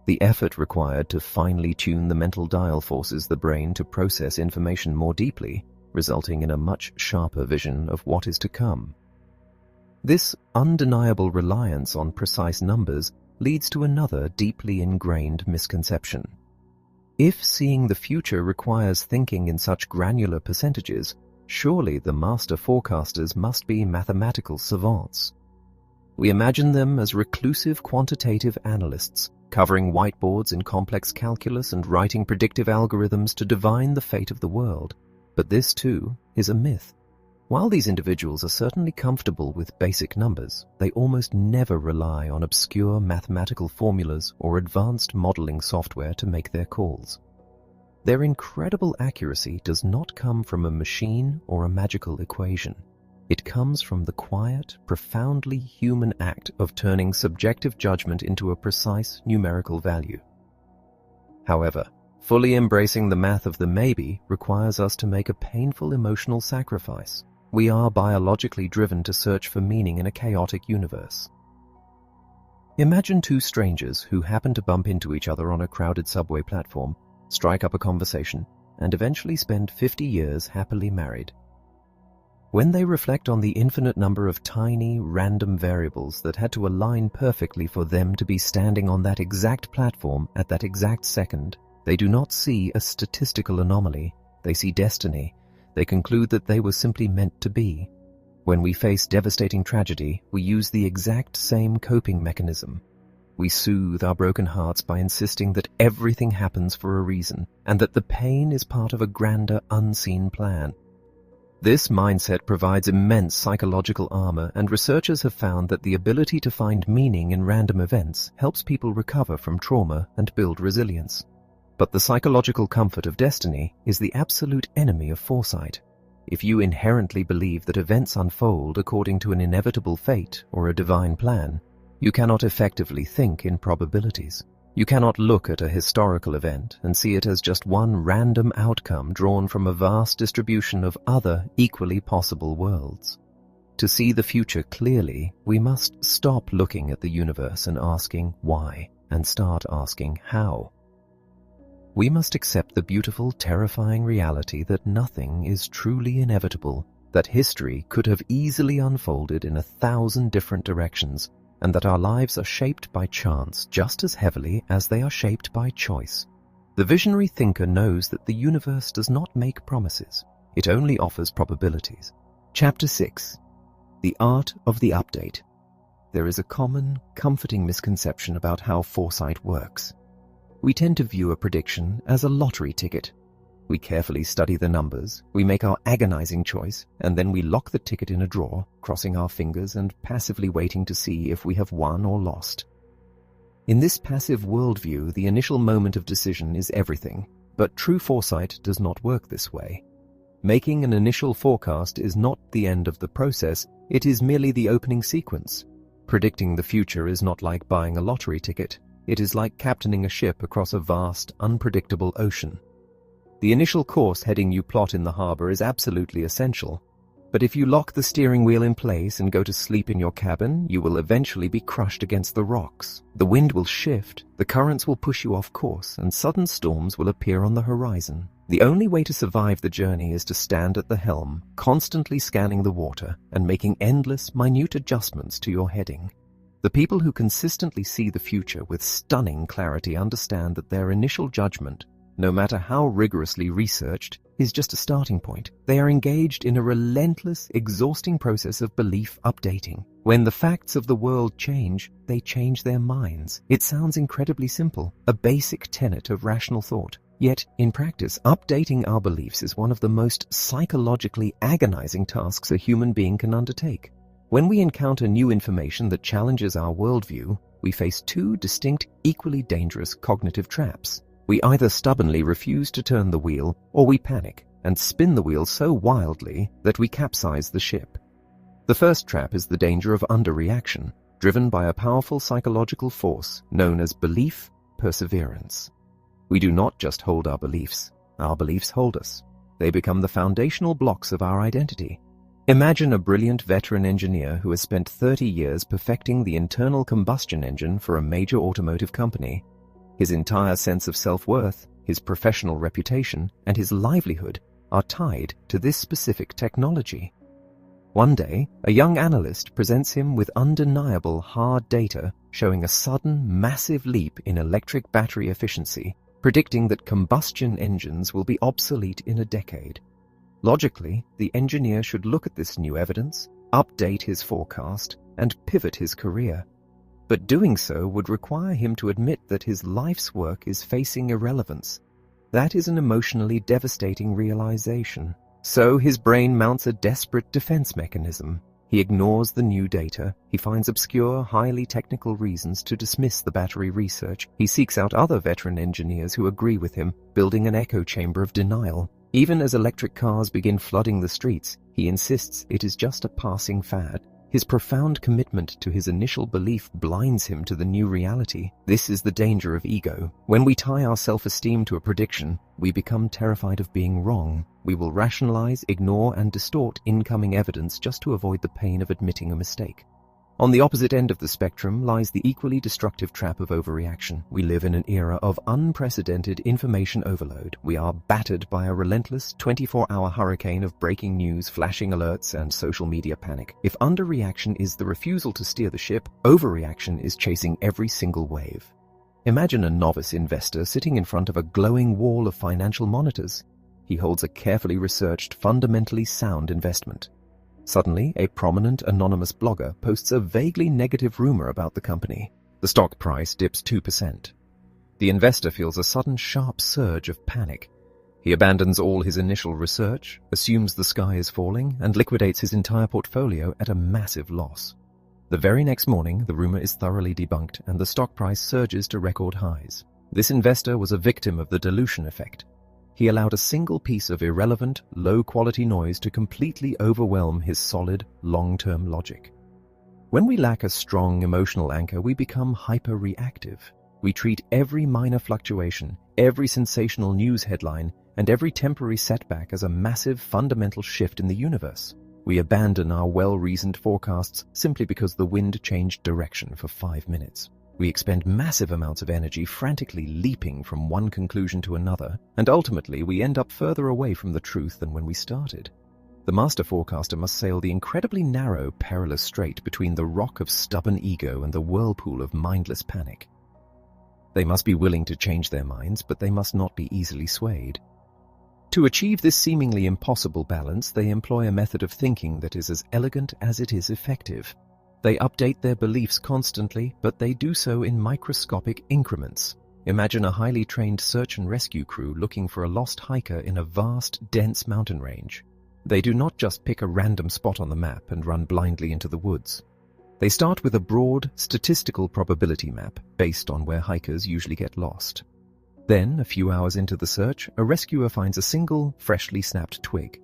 The effort required to finely tune the mental dial forces the brain to process information more deeply, resulting in a much sharper vision of what is to come. This undeniable reliance on precise numbers leads to another deeply ingrained misconception. If seeing the future requires thinking in such granular percentages, surely the master forecasters must be mathematical savants. We imagine them as reclusive quantitative analysts, covering whiteboards in complex calculus and writing predictive algorithms to divine the fate of the world. But this, too, is a myth. While these individuals are certainly comfortable with basic numbers, they almost never rely on obscure mathematical formulas or advanced modeling software to make their calls. Their incredible accuracy does not come from a machine or a magical equation. It comes from the quiet, profoundly human act of turning subjective judgment into a precise numerical value. However, fully embracing the math of the maybe requires us to make a painful emotional sacrifice. We are biologically driven to search for meaning in a chaotic universe. Imagine two strangers who happen to bump into each other on a crowded subway platform, strike up a conversation, and eventually spend 50 years happily married. When they reflect on the infinite number of tiny, random variables that had to align perfectly for them to be standing on that exact platform at that exact second, they do not see a statistical anomaly. They see destiny. They conclude that they were simply meant to be. When we face devastating tragedy, we use the exact same coping mechanism. We soothe our broken hearts by insisting that everything happens for a reason, and that the pain is part of a grander, unseen plan. This mindset provides immense psychological armor, and researchers have found that the ability to find meaning in random events helps people recover from trauma and build resilience. But the psychological comfort of destiny is the absolute enemy of foresight. If you inherently believe that events unfold according to an inevitable fate or a divine plan, you cannot effectively think in probabilities. You cannot look at a historical event and see it as just one random outcome drawn from a vast distribution of other equally possible worlds. To see the future clearly, we must stop looking at the universe and asking why, and start asking how. We must accept the beautiful, terrifying reality that nothing is truly inevitable, that history could have easily unfolded in 1,000 different directions, and that our lives are shaped by chance just as heavily as they are shaped by choice. The visionary thinker knows that the universe does not make promises. It only offers probabilities. Chapter 6. The Art of the Update. There is a common, comforting misconception about how foresight works. We tend to view a prediction as a lottery ticket. We carefully study the numbers, we make our agonizing choice, and then we lock the ticket in a drawer, crossing our fingers and passively waiting to see if we have won or lost. In this passive worldview, the initial moment of decision is everything, but true foresight does not work this way. Making an initial forecast is not the end of the process, it is merely the opening sequence. Predicting the future is not like buying a lottery ticket. It is like captaining a ship across a vast, unpredictable ocean. The initial course heading you plot in the harbor is absolutely essential, but if you lock the steering wheel in place and go to sleep in your cabin, you will eventually be crushed against the rocks. The wind will shift, the currents will push you off course, and sudden storms will appear on the horizon. The only way to survive the journey is to stand at the helm, constantly scanning the water and making endless, minute adjustments to your heading. The people who consistently see the future with stunning clarity understand that their initial judgment, no matter how rigorously researched, is just a starting point. They are engaged in a relentless, exhausting process of belief updating. When the facts of the world change, they change their minds. It sounds incredibly simple, a basic tenet of rational thought. Yet, in practice, updating our beliefs is one of the most psychologically agonizing tasks a human being can undertake. When we encounter new information that challenges our worldview, we face two distinct, equally dangerous cognitive traps. We either stubbornly refuse to turn the wheel, or we panic and spin the wheel so wildly that we capsize the ship. The first trap is the danger of underreaction, driven by a powerful psychological force known as belief perseverance. We do not just hold our beliefs hold us. They become the foundational blocks of our identity. Imagine a brilliant veteran engineer who has spent 30 years perfecting the internal combustion engine for a major automotive company. His entire sense of self-worth, his professional reputation, and his livelihood are tied to this specific technology. One day, a young analyst presents him with undeniable hard data showing a sudden, massive leap in electric battery efficiency, predicting that combustion engines will be obsolete in a decade. Logically, the engineer should look at this new evidence, update his forecast, and pivot his career. But doing so would require him to admit that his life's work is facing irrelevance. That is an emotionally devastating realization. So his brain mounts a desperate defense mechanism. He ignores the new data. He finds obscure, highly technical reasons to dismiss the battery research. He seeks out other veteran engineers who agree with him, building an echo chamber of denial. Even as electric cars begin flooding the streets, he insists it is just a passing fad. His profound commitment to his initial belief blinds him to the new reality. This is the danger of ego. When we tie our self-esteem to a prediction, we become terrified of being wrong. We will rationalize, ignore, and distort incoming evidence just to avoid the pain of admitting a mistake. On the opposite end of the spectrum lies the equally destructive trap of overreaction. We live in an era of unprecedented information overload. We are battered by a relentless 24-hour hurricane of breaking news, flashing alerts, and social media panic. If underreaction is the refusal to steer the ship, overreaction is chasing every single wave. Imagine a novice investor sitting in front of a glowing wall of financial monitors. He holds a carefully researched, fundamentally sound investment. Suddenly, a prominent anonymous blogger posts a vaguely negative rumor about the company. The stock price dips 2%. The investor feels a sudden sharp surge of panic. He abandons all his initial research, assumes the sky is falling, and liquidates his entire portfolio at a massive loss. The very next morning, the rumor is thoroughly debunked, and the stock price surges to record highs. This investor was a victim of the dilution effect. He allowed a single piece of irrelevant, low-quality noise to completely overwhelm his solid, long-term logic. When we lack a strong emotional anchor, we become hyper-reactive. We treat every minor fluctuation, every sensational news headline, and every temporary setback as a massive, fundamental shift in the universe. We abandon our well-reasoned forecasts simply because the wind changed direction for 5 minutes. We expend massive amounts of energy frantically leaping from one conclusion to another, and ultimately we end up further away from the truth than when we started. The master forecaster must sail the incredibly narrow, perilous strait between the rock of stubborn ego and the whirlpool of mindless panic. They must be willing to change their minds, but they must not be easily swayed. To achieve this seemingly impossible balance, they employ a method of thinking that is as elegant as it is effective. They update their beliefs constantly, but they do so in microscopic increments. Imagine a highly trained search and rescue crew looking for a lost hiker in a vast, dense mountain range. They do not just pick a random spot on the map and run blindly into the woods. They start with a broad, statistical probability map based on where hikers usually get lost. Then, a few hours into the search, a rescuer finds a single, freshly snapped twig.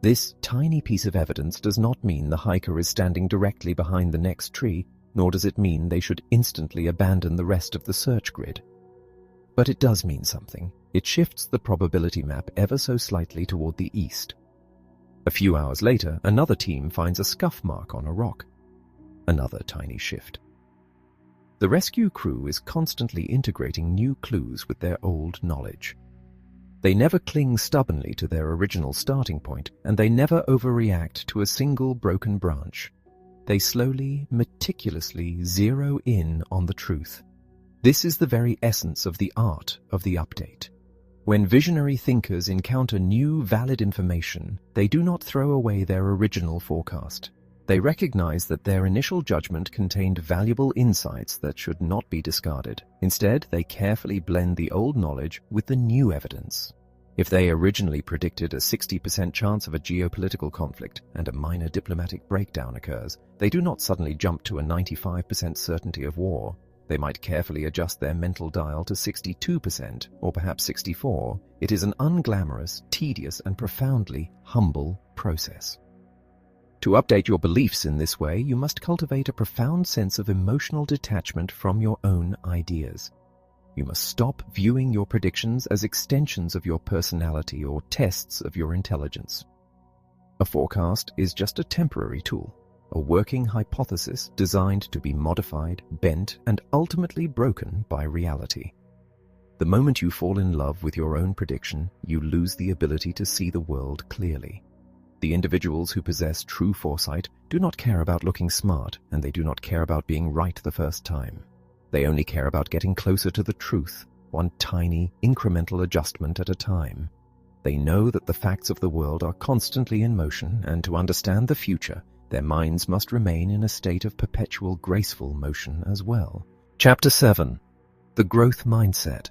This tiny piece of evidence does not mean the hiker is standing directly behind the next tree, nor does it mean they should instantly abandon the rest of the search grid. But it does mean something. It shifts the probability map ever so slightly toward the east. A few hours later, another team finds a scuff mark on a rock. Another tiny shift. The rescue crew is constantly integrating new clues with their old knowledge. They never cling stubbornly to their original starting point, and they never overreact to a single broken branch. They slowly, meticulously zero in on the truth. This is the very essence of the art of the update. When visionary thinkers encounter new, valid information, they do not throw away their original forecast. They recognize that their initial judgment contained valuable insights that should not be discarded. Instead, they carefully blend the old knowledge with the new evidence. If they originally predicted a 60% chance of a geopolitical conflict and a minor diplomatic breakdown occurs, they do not suddenly jump to a 95% certainty of war. They might carefully adjust their mental dial to 62% or perhaps 64%. It is an unglamorous, tedious, and profoundly humble process. To update your beliefs in this way, you must cultivate a profound sense of emotional detachment from your own ideas. You must stop viewing your predictions as extensions of your personality or tests of your intelligence. A forecast is just a temporary tool, a working hypothesis designed to be modified, bent, and ultimately broken by reality. The moment you fall in love with your own prediction, you lose the ability to see the world clearly. The individuals who possess true foresight do not care about looking smart, and they do not care about being right the first time. They only care about getting closer to the truth, one tiny, incremental adjustment at a time. They know that the facts of the world are constantly in motion, and to understand the future, their minds must remain in a state of perpetual graceful motion as well. Chapter 7. The Growth Mindset.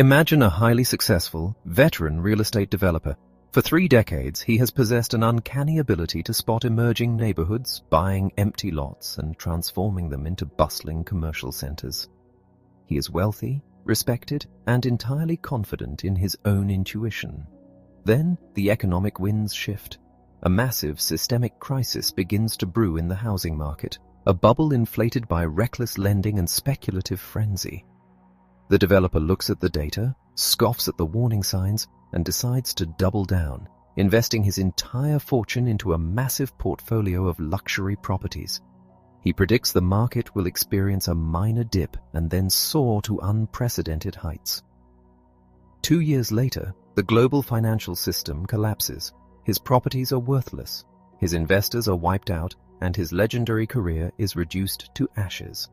Imagine a highly successful, veteran real estate developer. For 3 decades, he has possessed an uncanny ability to spot emerging neighborhoods, buying empty lots and transforming them into bustling commercial centers. He is wealthy, respected, and entirely confident in his own intuition. Then, the economic winds shift. A massive systemic crisis begins to brew in the housing market, a bubble inflated by reckless lending and speculative frenzy. The developer looks at the data, scoffs at the warning signs, and decides to double down, investing his entire fortune into a massive portfolio of luxury properties. He predicts the market will experience a minor dip and then soar to unprecedented heights. 2 years later, the global financial system collapses. His properties are worthless, his investors are wiped out, and his legendary career is reduced to ashes.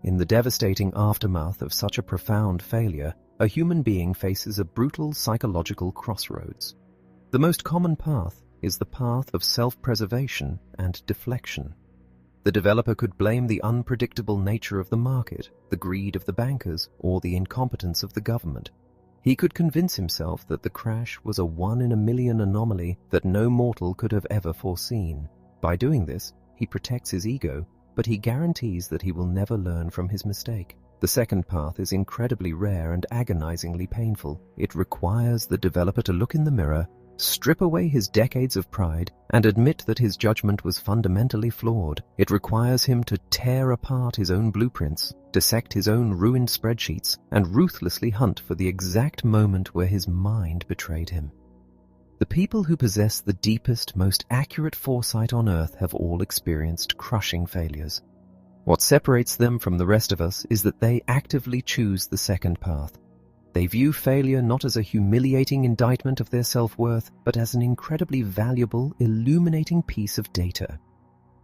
In the devastating aftermath of such a profound failure, a human being faces a brutal psychological crossroads. The most common path is the path of self-preservation and deflection. The developer could blame the unpredictable nature of the market, the greed of the bankers, or the incompetence of the government. He could convince himself that the crash was a 1-in-a-million anomaly that no mortal could have ever foreseen. By doing this, he protects his ego, but he guarantees that he will never learn from his mistake. The second path is incredibly rare and agonizingly painful. It requires the developer to look in the mirror, strip away his decades of pride, and admit that his judgment was fundamentally flawed. It requires him to tear apart his own blueprints, dissect his own ruined spreadsheets, and ruthlessly hunt for the exact moment where his mind betrayed him. The people who possess the deepest, most accurate foresight on earth have all experienced crushing failures. What separates them from the rest of us is that they actively choose the second path. They view failure not as a humiliating indictment of their self-worth, but as an incredibly valuable, illuminating piece of data.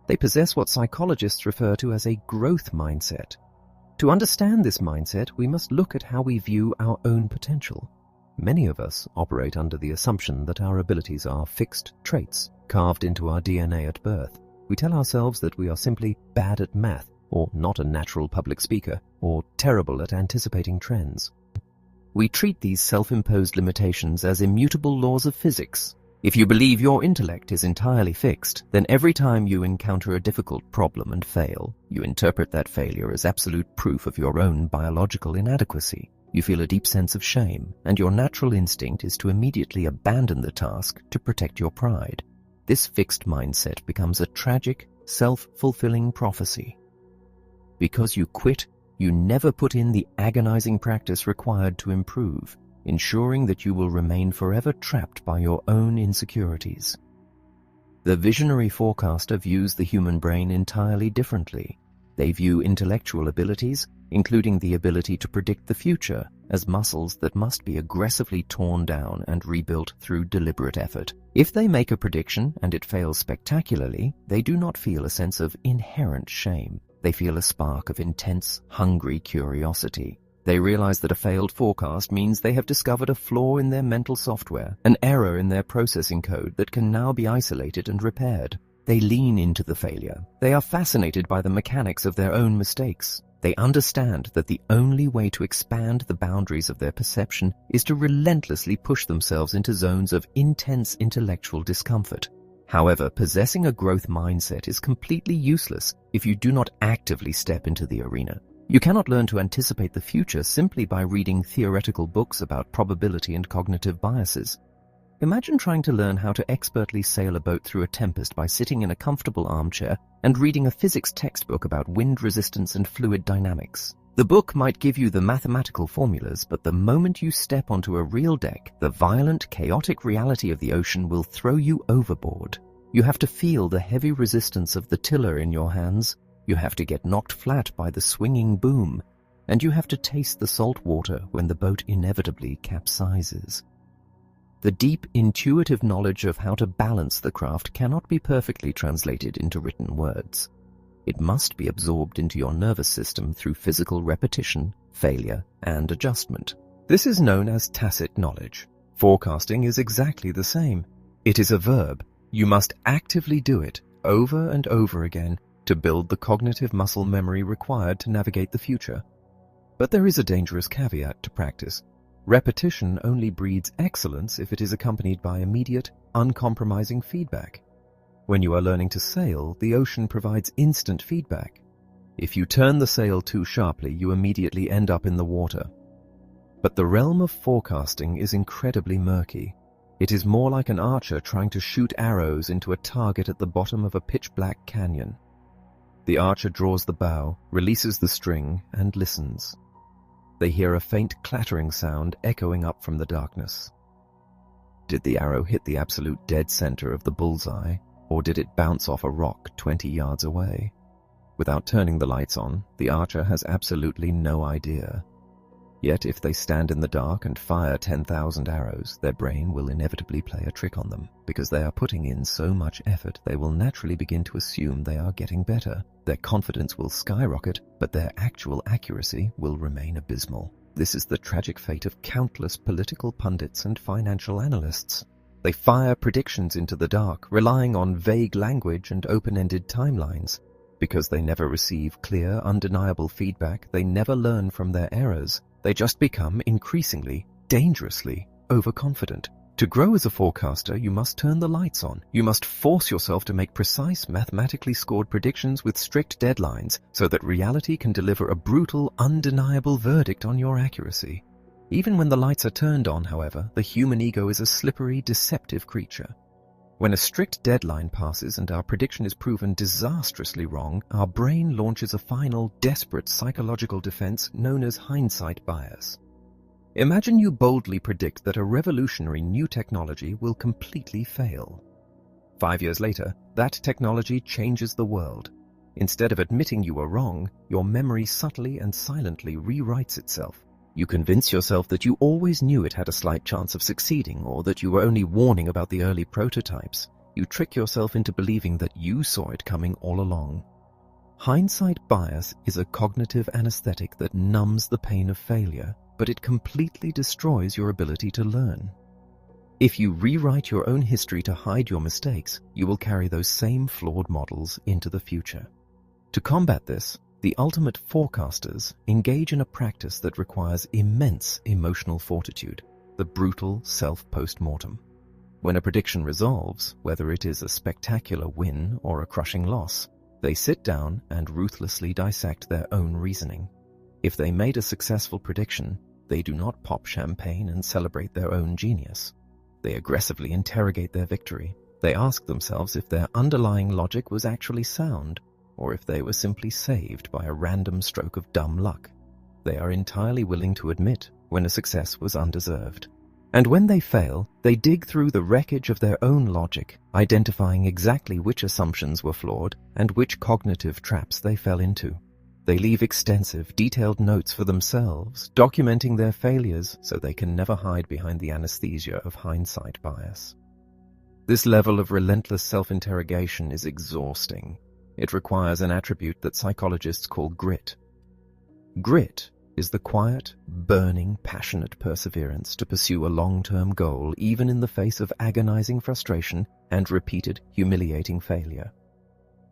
They possess what psychologists refer to as a growth mindset. To understand this mindset, we must look at how we view our own potential. Many of us operate under the assumption that our abilities are fixed traits, carved into our DNA at birth. We tell ourselves that we are simply bad at math, or not a natural public speaker, or terrible at anticipating trends. We treat these self-imposed limitations as immutable laws of physics. If you believe your intellect is entirely fixed, then every time you encounter a difficult problem and fail, you interpret that failure as absolute proof of your own biological inadequacy. You feel a deep sense of shame, and your natural instinct is to immediately abandon the task to protect your pride. This fixed mindset becomes a tragic, self-fulfilling prophecy. Because you quit, you never put in the agonizing practice required to improve, ensuring that you will remain forever trapped by your own insecurities. The visionary forecaster views the human brain entirely differently. They view intellectual abilities, including the ability to predict the future, as muscles that must be aggressively torn down and rebuilt through deliberate effort. If they make a prediction and it fails spectacularly, they do not feel a sense of inherent shame. They feel a spark of intense, hungry curiosity. They realize that a failed forecast means they have discovered a flaw in their mental software, an error in their processing code that can now be isolated and repaired. They lean into the failure. They are fascinated by the mechanics of their own mistakes. They understand that the only way to expand the boundaries of their perception is to relentlessly push themselves into zones of intense intellectual discomfort. However, possessing a growth mindset is completely useless if you do not actively step into the arena. You cannot learn to anticipate the future simply by reading theoretical books about probability and cognitive biases. Imagine trying to learn how to expertly sail a boat through a tempest by sitting in a comfortable armchair and reading a physics textbook about wind resistance and fluid dynamics. The book might give you the mathematical formulas, but the moment you step onto a real deck, the violent, chaotic reality of the ocean will throw you overboard. You have to feel the heavy resistance of the tiller in your hands. You have to get knocked flat by the swinging boom, and you have to taste the salt water when the boat inevitably capsizes. The deep, intuitive knowledge of how to balance the craft cannot be perfectly translated into written words. It must be absorbed into your nervous system through physical repetition, failure, and adjustment. This is known as tacit knowledge. Forecasting is exactly the same. It is a verb. You must actively do it over and over again to build the cognitive muscle memory required to navigate the future. But there is a dangerous caveat to practice. Repetition only breeds excellence if it is accompanied by immediate, uncompromising feedback. When you are learning to sail, the ocean provides instant feedback. If you turn the sail too sharply, you immediately end up in the water. But the realm of forecasting is incredibly murky. It is more like an archer trying to shoot arrows into a target at the bottom of a pitch-black canyon. The archer draws the bow, releases the string, and listens. They hear a faint clattering sound echoing up from the darkness. Did the arrow hit the absolute dead center of the bullseye, or did it bounce off a rock 20 yards away? Without turning the lights on, the archer has absolutely no idea. Yet if they stand in the dark and fire 10,000 arrows, their brain will inevitably play a trick on them. Because they are putting in so much effort, they will naturally begin to assume they are getting better. Their confidence will skyrocket, but their actual accuracy will remain abysmal. This is the tragic fate of countless political pundits and financial analysts. They fire predictions into the dark, relying on vague language and open-ended timelines. Because they never receive clear, undeniable feedback, they never learn from their errors. They just become increasingly, dangerously overconfident. To grow as a forecaster, you must turn the lights on. You must force yourself to make precise, mathematically scored predictions with strict deadlines so that reality can deliver a brutal, undeniable verdict on your accuracy. Even when the lights are turned on, however, the human ego is a slippery, deceptive creature. When a strict deadline passes and our prediction is proven disastrously wrong, our brain launches a final, desperate psychological defense known as hindsight bias. Imagine you boldly predict that a revolutionary new technology will completely fail. 5 years later, that technology changes the world. Instead of admitting you were wrong, your memory subtly and silently rewrites itself. You convince yourself that you always knew it had a slight chance of succeeding, or that you were only warning about the early prototypes. You trick yourself into believing that you saw it coming all along. Hindsight bias is a cognitive anesthetic that numbs the pain of failure, but it completely destroys your ability to learn. If you rewrite your own history to hide your mistakes, you will carry those same flawed models into the future. To combat this, the ultimate forecasters engage in a practice that requires immense emotional fortitude, the brutal self-post-mortem. When a prediction resolves, whether it is a spectacular win or a crushing loss, they sit down and ruthlessly dissect their own reasoning. If they made a successful prediction, they do not pop champagne and celebrate their own genius. They aggressively interrogate their victory. They ask themselves if their underlying logic was actually sound, or if they were simply saved by a random stroke of dumb luck. They are entirely willing to admit when a success was undeserved. And when they fail, they dig through the wreckage of their own logic, identifying exactly which assumptions were flawed and which cognitive traps they fell into. They leave extensive, detailed notes for themselves, documenting their failures so they can never hide behind the anesthesia of hindsight bias. This level of relentless self-interrogation is exhausting. It requires an attribute that psychologists call grit. Grit is the quiet, burning, passionate perseverance to pursue a long-term goal even in the face of agonizing frustration and repeated, humiliating failure.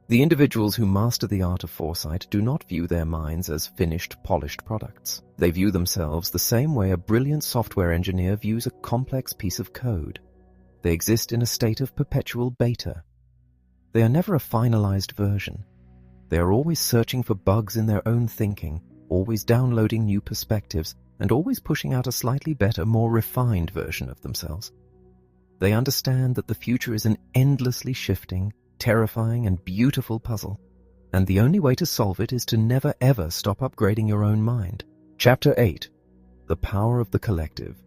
The individuals who master the art of foresight do not view their minds as finished, polished products. They view themselves the same way a brilliant software engineer views a complex piece of code. They exist in a state of perpetual beta. They are never a finalized version. They are always searching for bugs in their own thinking, always downloading new perspectives, and always pushing out a slightly better, more refined version of themselves. They understand that the future is an endlessly shifting, terrifying, and beautiful puzzle, and the only way to solve it is to never ever stop upgrading your own mind. Chapter 8. The Power of the Collective.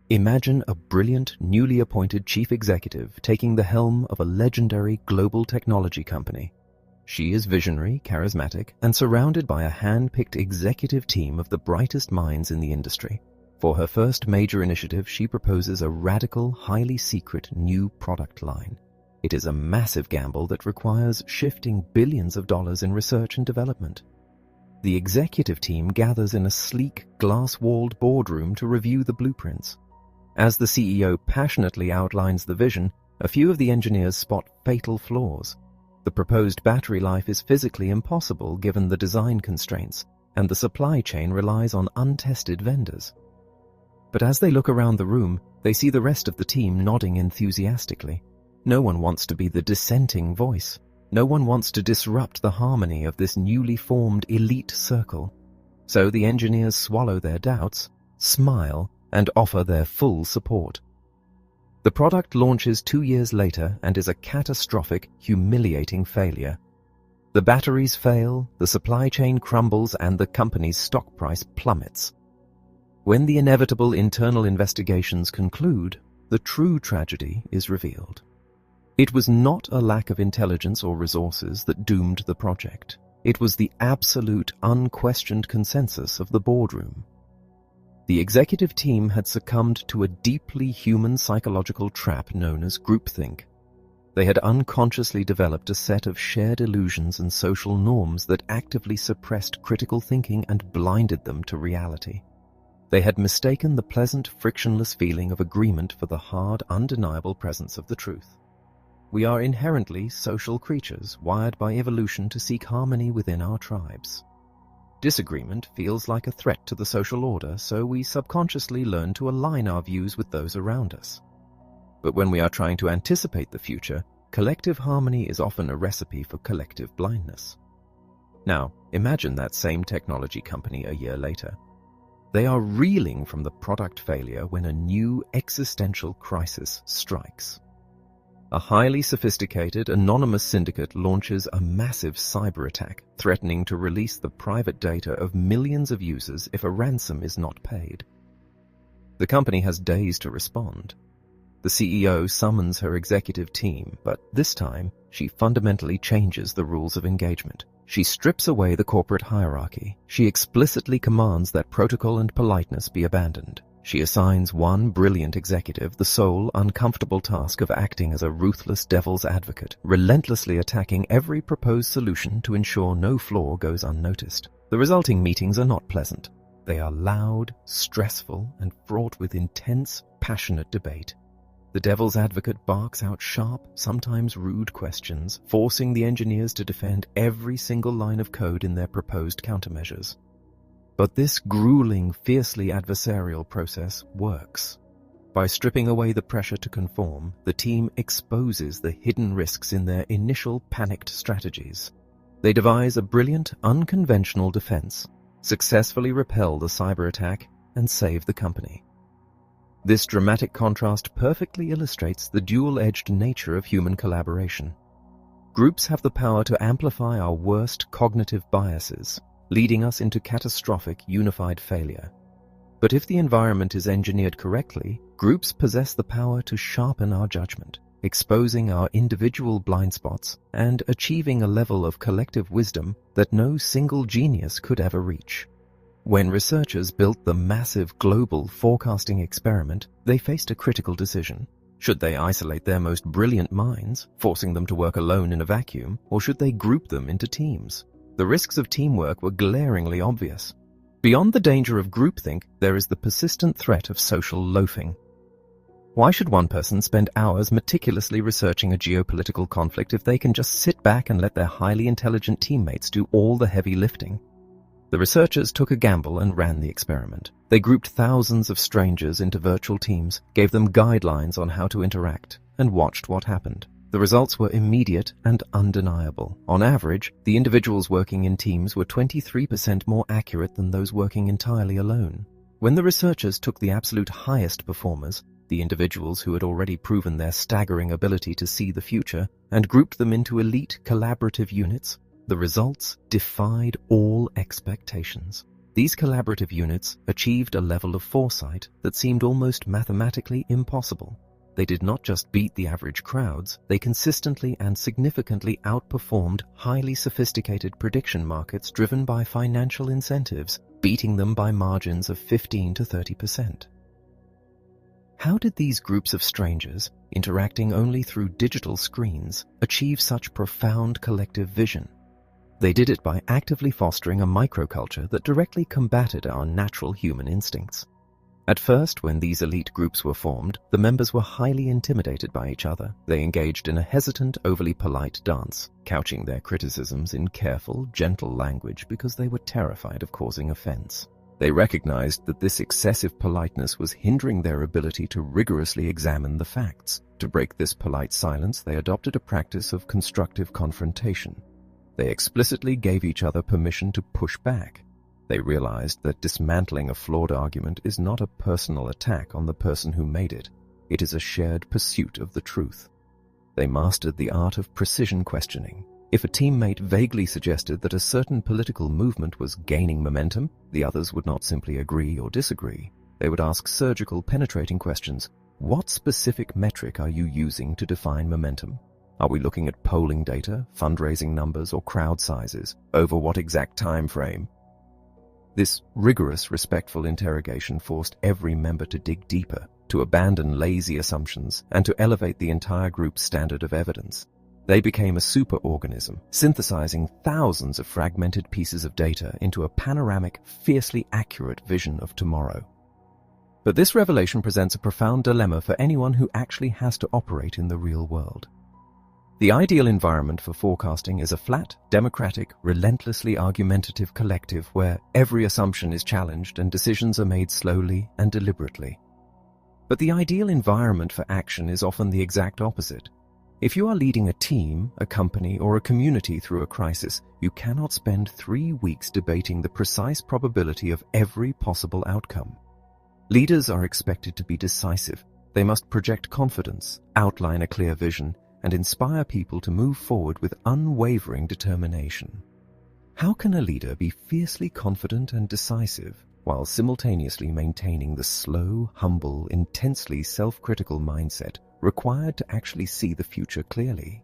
Imagine a brilliant, newly appointed chief executive taking the helm of a legendary global technology company. She is visionary, charismatic, and surrounded by a hand-picked executive team of the brightest minds in the industry. For her first major initiative, she proposes a radical, highly secret new product line. It is a massive gamble that requires shifting billions of dollars in research and development. The executive team gathers in a sleek, glass-walled boardroom to review the blueprints. As the CEO passionately outlines the vision, a few of the engineers spot fatal flaws. The proposed battery life is physically impossible given the design constraints, and the supply chain relies on untested vendors. But as they look around the room, they see the rest of the team nodding enthusiastically. No one wants to be the dissenting voice. No one wants to disrupt the harmony of this newly formed elite circle. So the engineers swallow their doubts, smile, and offer their full support. The product launches 2 years later and is a catastrophic, humiliating failure. The batteries fail, the supply chain crumbles, and the company's stock price plummets. When the inevitable internal investigations conclude, the true tragedy is revealed. It was not a lack of intelligence or resources that doomed the project. It was the absolute, unquestioned consensus of the boardroom. The executive team had succumbed to a deeply human psychological trap known as groupthink. They had unconsciously developed a set of shared illusions and social norms that actively suppressed critical thinking and blinded them to reality. They had mistaken the pleasant, frictionless feeling of agreement for the hard, undeniable presence of the truth. We are inherently social creatures, wired by evolution to seek harmony within our tribes. Disagreement feels like a threat to the social order, so we subconsciously learn to align our views with those around us. But when we are trying to anticipate the future, collective harmony is often a recipe for collective blindness. Now, imagine that same technology company a year later. They are reeling from the product failure when a new existential crisis strikes. A highly sophisticated, anonymous syndicate launches a massive cyber attack, threatening to release the private data of millions of users if a ransom is not paid. The company has days to respond. The CEO summons her executive team, but this time, she fundamentally changes the rules of engagement. She strips away the corporate hierarchy. She explicitly commands that protocol and politeness be abandoned. She assigns one brilliant executive the sole, uncomfortable task of acting as a ruthless devil's advocate, relentlessly attacking every proposed solution to ensure no flaw goes unnoticed. The resulting meetings are not pleasant. They are loud, stressful, and fraught with intense, passionate debate. The devil's advocate barks out sharp, sometimes rude questions, forcing the engineers to defend every single line of code in their proposed countermeasures. But this grueling, fiercely adversarial process works. By stripping away the pressure to conform, the team exposes the hidden risks in their initial panicked strategies. They devise a brilliant, unconventional defense, successfully repel the cyber attack, and save the company. This dramatic contrast perfectly illustrates the dual-edged nature of human collaboration. Groups have the power to amplify our worst cognitive biases, leading us into catastrophic, unified failure. But if the environment is engineered correctly, groups possess the power to sharpen our judgment. exposing our individual blind spots and achieving a level of collective wisdom that no single genius could ever reach. When researchers built the massive global forecasting experiment, they faced a critical decision. Should they isolate their most brilliant minds, forcing them to work alone in a vacuum, or should they group them into teams? The risks of teamwork were glaringly obvious. Beyond the danger of groupthink, there is the persistent threat of social loafing. Why should one person spend hours meticulously researching a geopolitical conflict if they can just sit back and let their highly intelligent teammates do all the heavy lifting? The researchers took a gamble and ran the experiment. They grouped thousands of strangers into virtual teams, gave them guidelines on how to interact, and watched what happened. The results were immediate and undeniable. On average, the individuals working in teams were 23% more accurate than those working entirely alone. When the researchers took the absolute highest performers, the individuals who had already proven their staggering ability to see the future, and grouped them into elite collaborative units, the results defied all expectations. These collaborative units achieved a level of foresight that seemed almost mathematically impossible. They did not just beat the average crowds, they consistently and significantly outperformed highly sophisticated prediction markets driven by financial incentives, beating them by margins of 15 to 30%. How did these groups of strangers, interacting only through digital screens, achieve such profound collective vision? They did it by actively fostering a microculture that directly combated our natural human instincts. At first, when these elite groups were formed, the members were highly intimidated by each other. They engaged in a hesitant, overly polite dance, couching their criticisms in careful, gentle language because they were terrified of causing offense. They recognized that this excessive politeness was hindering their ability to rigorously examine the facts. To break this polite silence, they adopted a practice of constructive confrontation. They explicitly gave each other permission to push back. They realized that dismantling a flawed argument is not a personal attack on the person who made it. It is a shared pursuit of the truth. They mastered the art of precision questioning. If a teammate vaguely suggested that a certain political movement was gaining momentum, the others would not simply agree or disagree. They would ask surgical, penetrating questions. What specific metric are you using to define momentum? Are we looking at polling data, fundraising numbers, or crowd sizes? Over what exact time frame? This rigorous, respectful interrogation forced every member to dig deeper, to abandon lazy assumptions, and to elevate the entire group's standard of evidence. They became a superorganism, synthesizing thousands of fragmented pieces of data into a panoramic, fiercely accurate vision of tomorrow. But this revelation presents a profound dilemma for anyone who actually has to operate in the real world. The ideal environment for forecasting is a flat, democratic, relentlessly argumentative collective where every assumption is challenged and decisions are made slowly and deliberately. But the ideal environment for action is often the exact opposite. If you are leading a team, a company, or a community through a crisis, you cannot spend 3 weeks debating the precise probability of every possible outcome. Leaders are expected to be decisive. They must project confidence, outline a clear vision, and inspire people to move forward with unwavering determination. How can a leader be fiercely confident and decisive while simultaneously maintaining the slow, humble, intensely self-critical mindset required to actually see the future clearly?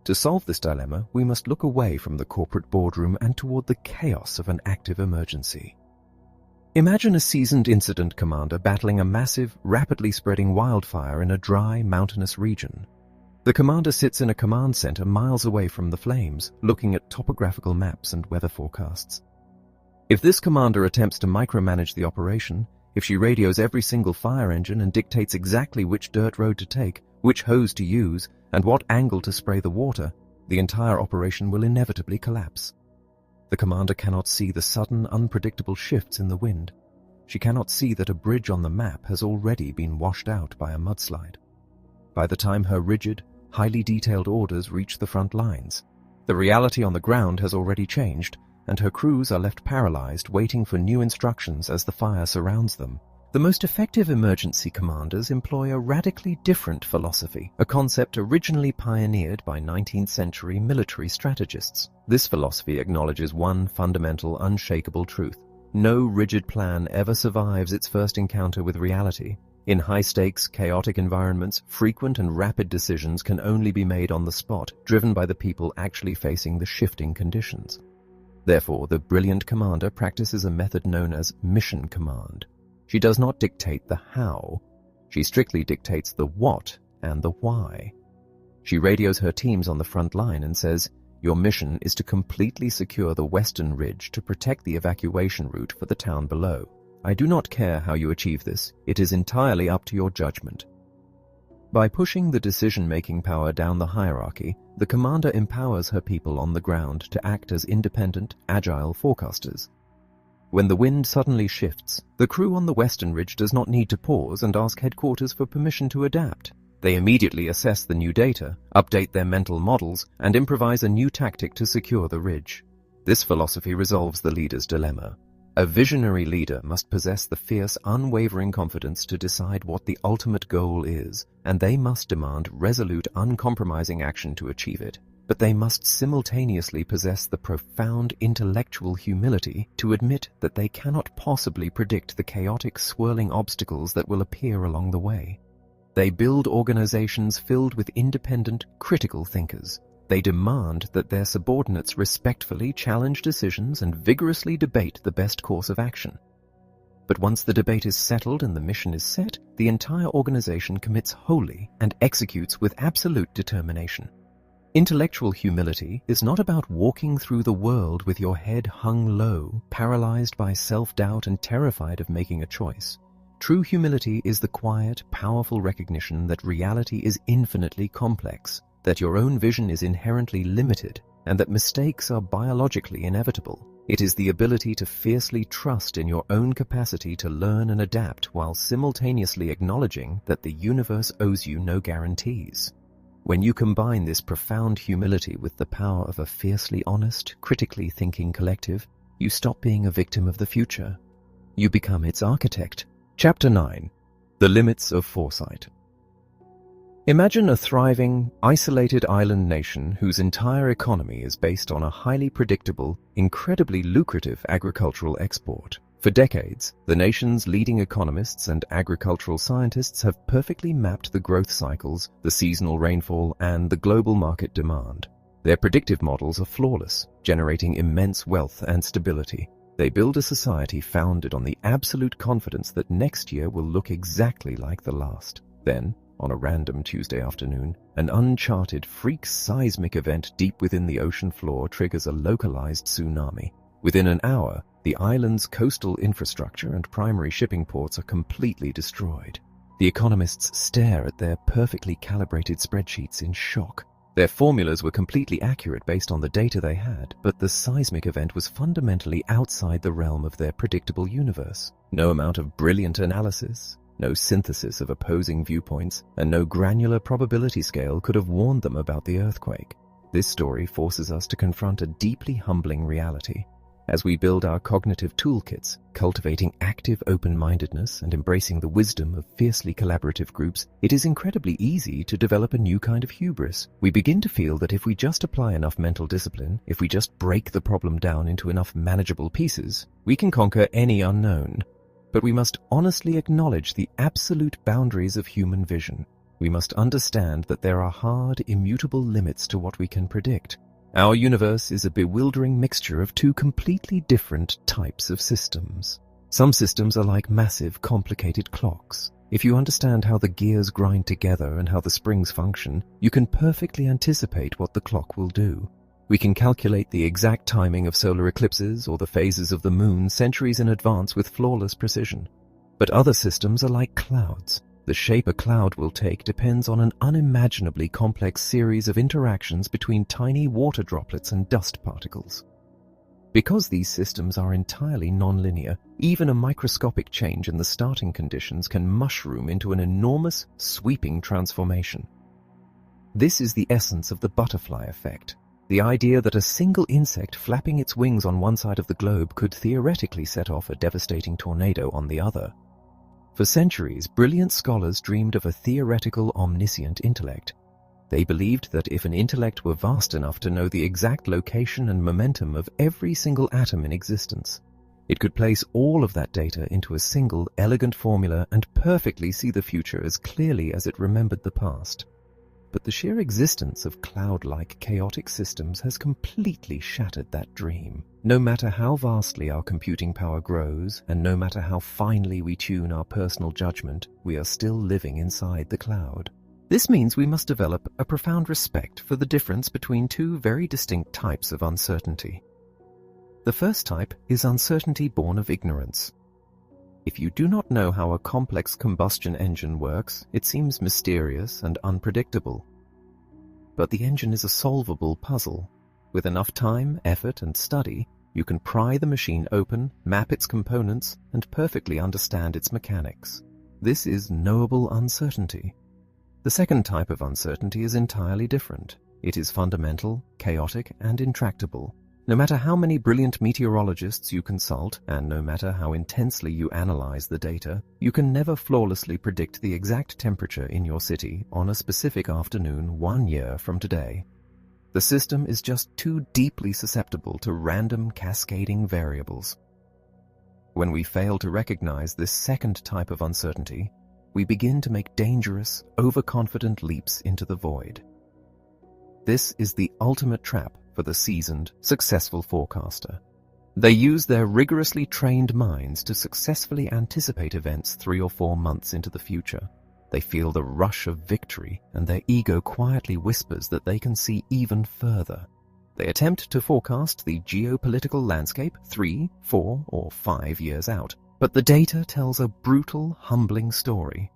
To solve this dilemma, we must look away from the corporate boardroom and toward the chaos of an active emergency. Imagine a seasoned incident commander battling a massive, rapidly spreading wildfire in a dry, mountainous region. The commander sits in a command center miles away from the flames, looking at topographical maps and weather forecasts. If this commander attempts to micromanage the operation, if she radios every single fire engine and dictates exactly which dirt road to take, which hose to use, and what angle to spray the water, the entire operation will inevitably collapse. The commander cannot see the sudden, unpredictable shifts in the wind. She cannot see that a bridge on the map has already been washed out by a mudslide. By the time her rigid, highly detailed orders reach the front lines, the reality on the ground has already changed, and her crews are left paralyzed, waiting for new instructions as the fire surrounds them. The most effective emergency commanders employ a radically different philosophy, a concept originally pioneered by 19th century military strategists. This philosophy acknowledges one fundamental, unshakable truth. No rigid plan ever survives its first encounter with reality. In high-stakes, chaotic environments, frequent and rapid decisions can only be made on the spot, driven by the people actually facing the shifting conditions. Therefore, the brilliant commander practices a method known as mission command. She does not dictate the how, she strictly dictates the what and the why. She radios her teams on the front line and says, "Your mission is to completely secure the western ridge to protect the evacuation route for the town below. I do not care how you achieve this, it is entirely up to your judgment." By pushing the decision-making power down the hierarchy, the commander empowers her people on the ground to act as independent, agile forecasters. When the wind suddenly shifts, the crew on the western ridge does not need to pause and ask headquarters for permission to adapt. They immediately assess the new data, update their mental models, and improvise a new tactic to secure the ridge. This philosophy resolves the leader's dilemma. A visionary leader must possess the fierce, unwavering confidence to decide what the ultimate goal is, and they must demand resolute, uncompromising action to achieve it. But they must simultaneously possess the profound intellectual humility to admit that they cannot possibly predict the chaotic, swirling obstacles that will appear along the way. They build organizations filled with independent, critical thinkers. They demand that their subordinates respectfully challenge decisions and vigorously debate the best course of action. But once the debate is settled and the mission is set, the entire organization commits wholly and executes with absolute determination. Intellectual humility is not about walking through the world with your head hung low, paralyzed by self-doubt and terrified of making a choice. True humility is the quiet, powerful recognition that reality is infinitely complex, that your own vision is inherently limited, and that mistakes are biologically inevitable. It is the ability to fiercely trust in your own capacity to learn and adapt while simultaneously acknowledging that the universe owes you no guarantees. When you combine this profound humility with the power of a fiercely honest, critically thinking collective, you stop being a victim of the future. You become its architect. Chapter 9. The Limits of Foresight. Imagine a thriving, isolated island nation whose entire economy is based on a highly predictable, incredibly lucrative agricultural export. For decades, the nation's leading economists and agricultural scientists have perfectly mapped the growth cycles, the seasonal rainfall, and the global market demand. Their predictive models are flawless, generating immense wealth and stability. They build a society founded on the absolute confidence that next year will look exactly like the last. Then, on a random Tuesday afternoon, an uncharted freak seismic event deep within the ocean floor triggers a localized tsunami. Within an hour, the island's coastal infrastructure and primary shipping ports are completely destroyed. The economists stare at their perfectly calibrated spreadsheets in shock. Their formulas were completely accurate based on the data they had, but the seismic event was fundamentally outside the realm of their predictable universe. No amount of brilliant analysis, no synthesis of opposing viewpoints, and no granular probability scale could have warned them about the earthquake. This story forces us to confront a deeply humbling reality. As we build our cognitive toolkits, cultivating active open-mindedness and embracing the wisdom of fiercely collaborative groups, it is incredibly easy to develop a new kind of hubris. We begin to feel that if we just apply enough mental discipline, if we just break the problem down into enough manageable pieces, we can conquer any unknown. But we must honestly acknowledge the absolute boundaries of human vision. We must understand that there are hard, immutable limits to what we can predict. Our universe is a bewildering mixture of two completely different types of systems. Some systems are like massive, complicated clocks. If you understand how the gears grind together and how the springs function, you can perfectly anticipate what the clock will do. We can calculate the exact timing of solar eclipses or the phases of the moon centuries in advance with flawless precision. But other systems are like clouds. The shape a cloud will take depends on an unimaginably complex series of interactions between tiny water droplets and dust particles. Because these systems are entirely nonlinear, even a microscopic change in the starting conditions can mushroom into an enormous, sweeping transformation. This is the essence of the butterfly effect, the idea that a single insect flapping its wings on one side of the globe could theoretically set off a devastating tornado on the other. For centuries, brilliant scholars dreamed of a theoretical omniscient intellect. They believed that if an intellect were vast enough to know the exact location and momentum of every single atom in existence, It could place all of that data into a single, elegant formula and perfectly see the future as clearly as it remembered the past. But the sheer existence of cloud-like chaotic systems has completely shattered that dream. No matter how vastly our computing power grows, and no matter how finely we tune our personal judgment, we are still living inside the cloud. This means we must develop a profound respect for the difference between two very distinct types of uncertainty. The first type is uncertainty born of ignorance. If you do not know how a complex combustion engine works, it seems mysterious and unpredictable. But the engine is a solvable puzzle. With enough time, effort, and study, you can pry the machine open, map its components, and perfectly understand its mechanics. This is knowable uncertainty. The second type of uncertainty is entirely different. It is fundamental, chaotic, and intractable. No matter how many brilliant meteorologists you consult, and no matter how intensely you analyze the data, you can never flawlessly predict the exact temperature in your city on a specific afternoon 1 year from today. The system is just too deeply susceptible to random cascading variables. When we fail to recognize this second type of uncertainty, we begin to make dangerous, overconfident leaps into the void. This is the ultimate trap for the seasoned, successful forecaster. They use their rigorously trained minds to successfully anticipate events 3 or 4 months into the future. They feel the rush of victory, and their ego quietly whispers that they can see even further. They attempt to forecast the geopolitical landscape 3, 4, or 5 years out, but the data tells a brutal, humbling story.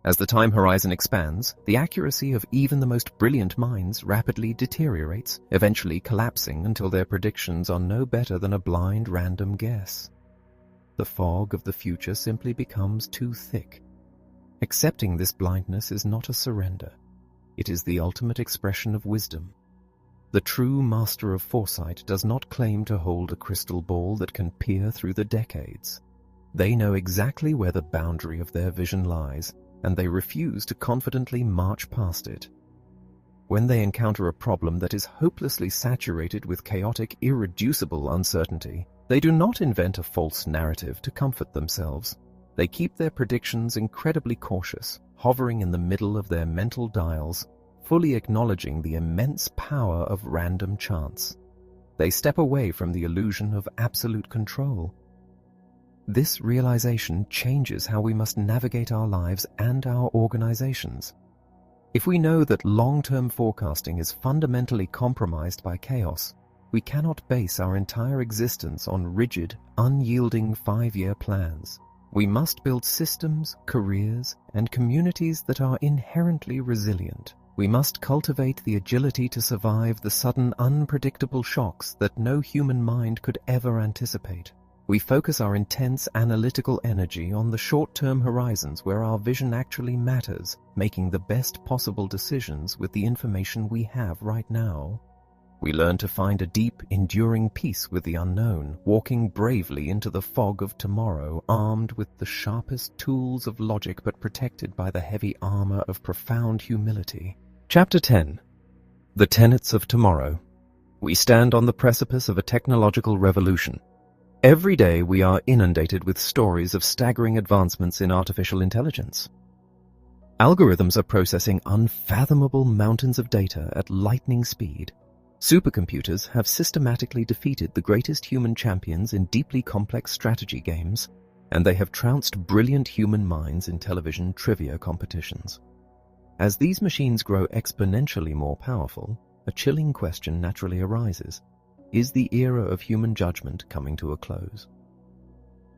As the time horizon expands, the accuracy of even the most brilliant minds rapidly deteriorates, eventually collapsing until their predictions are no better than a blind random guess. The fog of the future simply becomes too thick. Accepting this blindness is not a surrender. It is the ultimate expression of wisdom. The true master of foresight does not claim to hold a crystal ball that can peer through the decades. They know exactly where the boundary of their vision lies, and they refuse to confidently march past it. When they encounter a problem that is hopelessly saturated with chaotic, irreducible uncertainty, they do not invent a false narrative to comfort themselves. They keep their predictions incredibly cautious, hovering in the middle of their mental dials, fully acknowledging the immense power of random chance. They step away from the illusion of absolute control. This realization changes how we must navigate our lives and our organizations. If we know that long-term forecasting is fundamentally compromised by chaos, we cannot base our entire existence on rigid, unyielding 5-year plans. We must build systems, careers, and communities that are inherently resilient. We must cultivate the agility to survive the sudden, unpredictable shocks that no human mind could ever anticipate. We focus our intense analytical energy on the short-term horizons where our vision actually matters, making the best possible decisions with the information we have right now. We learn to find a deep, enduring peace with the unknown, walking bravely into the fog of tomorrow, armed with the sharpest tools of logic but protected by the heavy armor of profound humility. Chapter 10. The Tenets of Tomorrow. We stand on the precipice of a technological revolution. Every day we are inundated with stories of staggering advancements in artificial intelligence. Algorithms are processing unfathomable mountains of data at lightning speed. Supercomputers have systematically defeated the greatest human champions in deeply complex strategy games, and they have trounced brilliant human minds in television trivia competitions. As these machines grow exponentially more powerful, a chilling question naturally arises. Is the era of human judgment coming to a close?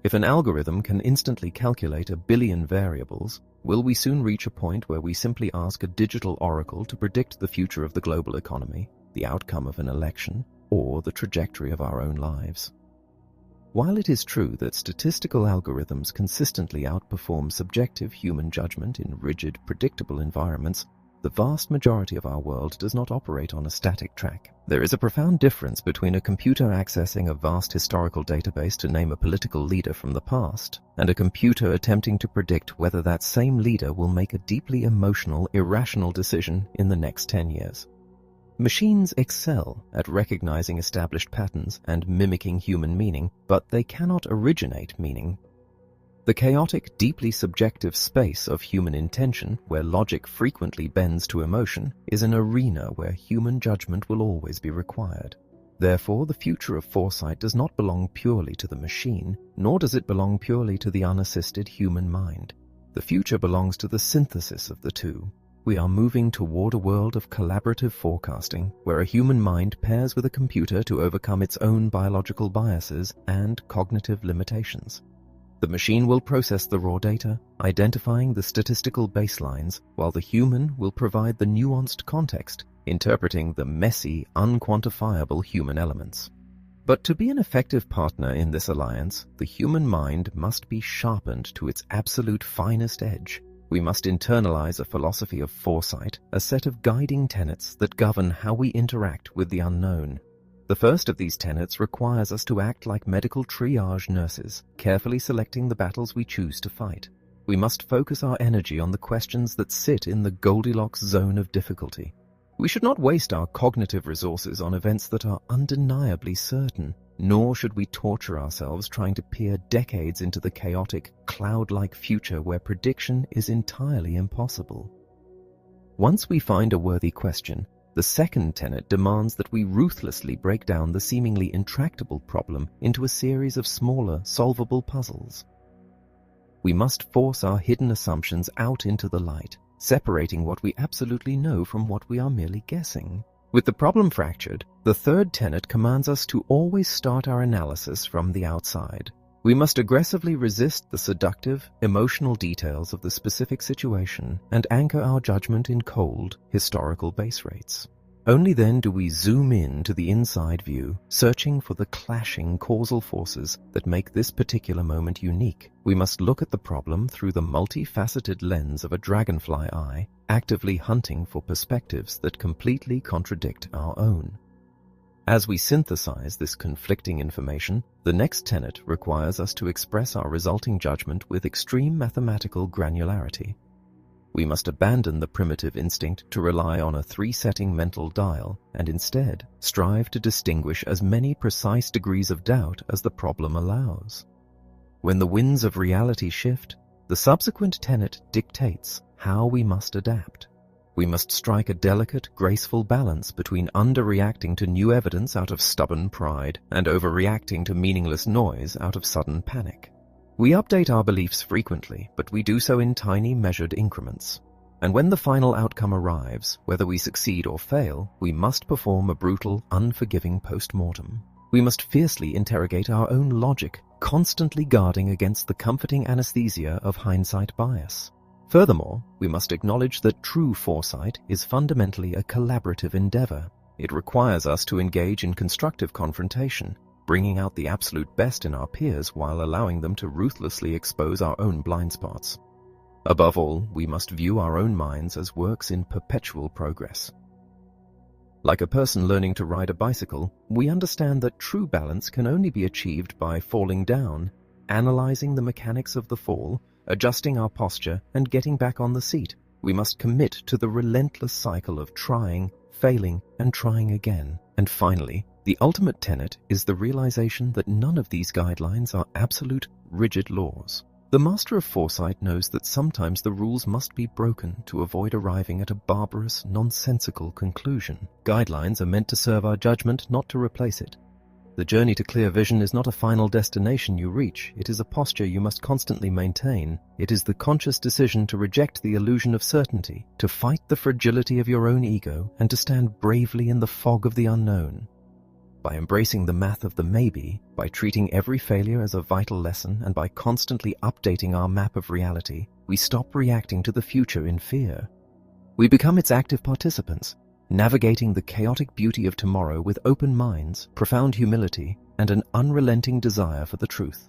If an algorithm can instantly calculate 1 billion variables, will we soon reach a point where we simply ask a digital oracle to predict the future of the global economy, the outcome of an election, or the trajectory of our own lives? While it is true that statistical algorithms consistently outperform subjective human judgment in rigid, predictable environments, the vast majority of our world does not operate on a static track. There is a profound difference between a computer accessing a vast historical database to name a political leader from the past, and a computer attempting to predict whether that same leader will make a deeply emotional, irrational decision in the next 10 years. Machines excel at recognizing established patterns and mimicking human meaning, but they cannot originate meaning. The chaotic, deeply subjective space of human intention, where logic frequently bends to emotion, is an arena where human judgment will always be required. Therefore, the future of foresight does not belong purely to the machine, nor does it belong purely to the unassisted human mind. The future belongs to the synthesis of the two. We are moving toward a world of collaborative forecasting, where a human mind pairs with a computer to overcome its own biological biases and cognitive limitations. The machine will process the raw data, identifying the statistical baselines, while the human will provide the nuanced context, interpreting the messy, unquantifiable human elements. But to be an effective partner in this alliance, the human mind must be sharpened to its absolute finest edge. We must internalize a philosophy of foresight, a set of guiding tenets that govern how we interact with the unknown. The first of these tenets requires us to act like medical triage nurses, carefully selecting the battles we choose to fight. We must focus our energy on the questions that sit in the Goldilocks zone of difficulty. We should not waste our cognitive resources on events that are undeniably certain, nor should we torture ourselves trying to peer decades into the chaotic, cloud-like future where prediction is entirely impossible. Once we find a worthy question, the second tenet demands that we ruthlessly break down the seemingly intractable problem into a series of smaller, solvable puzzles. We must force our hidden assumptions out into the light, separating what we absolutely know from what we are merely guessing. With the problem fractured, the third tenet commands us to always start our analysis from the outside. We must aggressively resist the seductive, emotional details of the specific situation and anchor our judgment in cold, historical base rates. Only then do we zoom in to the inside view, searching for the clashing causal forces that make this particular moment unique. We must look at the problem through the multifaceted lens of a dragonfly eye, actively hunting for perspectives that completely contradict our own. As we synthesize this conflicting information, the next tenet requires us to express our resulting judgment with extreme mathematical granularity. We must abandon the primitive instinct to rely on a three-setting mental dial and instead strive to distinguish as many precise degrees of doubt as the problem allows. When the winds of reality shift, the subsequent tenet dictates how we must adapt. We must strike a delicate, graceful balance between underreacting to new evidence out of stubborn pride and overreacting to meaningless noise out of sudden panic. We update our beliefs frequently, but we do so in tiny, measured increments. And when the final outcome arrives, whether we succeed or fail, we must perform a brutal, unforgiving post-mortem. We must fiercely interrogate our own logic, constantly guarding against the comforting anesthesia of hindsight bias. Furthermore, we must acknowledge that true foresight is fundamentally a collaborative endeavor. It requires us to engage in constructive confrontation, bringing out the absolute best in our peers while allowing them to ruthlessly expose our own blind spots. Above all, we must view our own minds as works in perpetual progress. Like a person learning to ride a bicycle, we understand that true balance can only be achieved by falling down, analyzing the mechanics of the fall, adjusting our posture, and getting back on the seat. We must commit to the relentless cycle of trying, failing, and trying again. And finally, the ultimate tenet is the realization that none of these guidelines are absolute, rigid laws. The master of foresight knows that sometimes the rules must be broken to avoid arriving at a barbarous, nonsensical conclusion. Guidelines are meant to serve our judgment, not to replace it. The journey to clear vision is not a final destination you reach. It is a posture you must constantly maintain. It is the conscious decision to reject the illusion of certainty, to fight the fragility of your own ego, and to stand bravely in the fog of the unknown. By embracing the math of the maybe, by treating every failure as a vital lesson, and by constantly updating our map of reality, we stop reacting to the future in fear. We become its active participants, navigating the chaotic beauty of tomorrow with open minds, profound humility, and an unrelenting desire for the truth.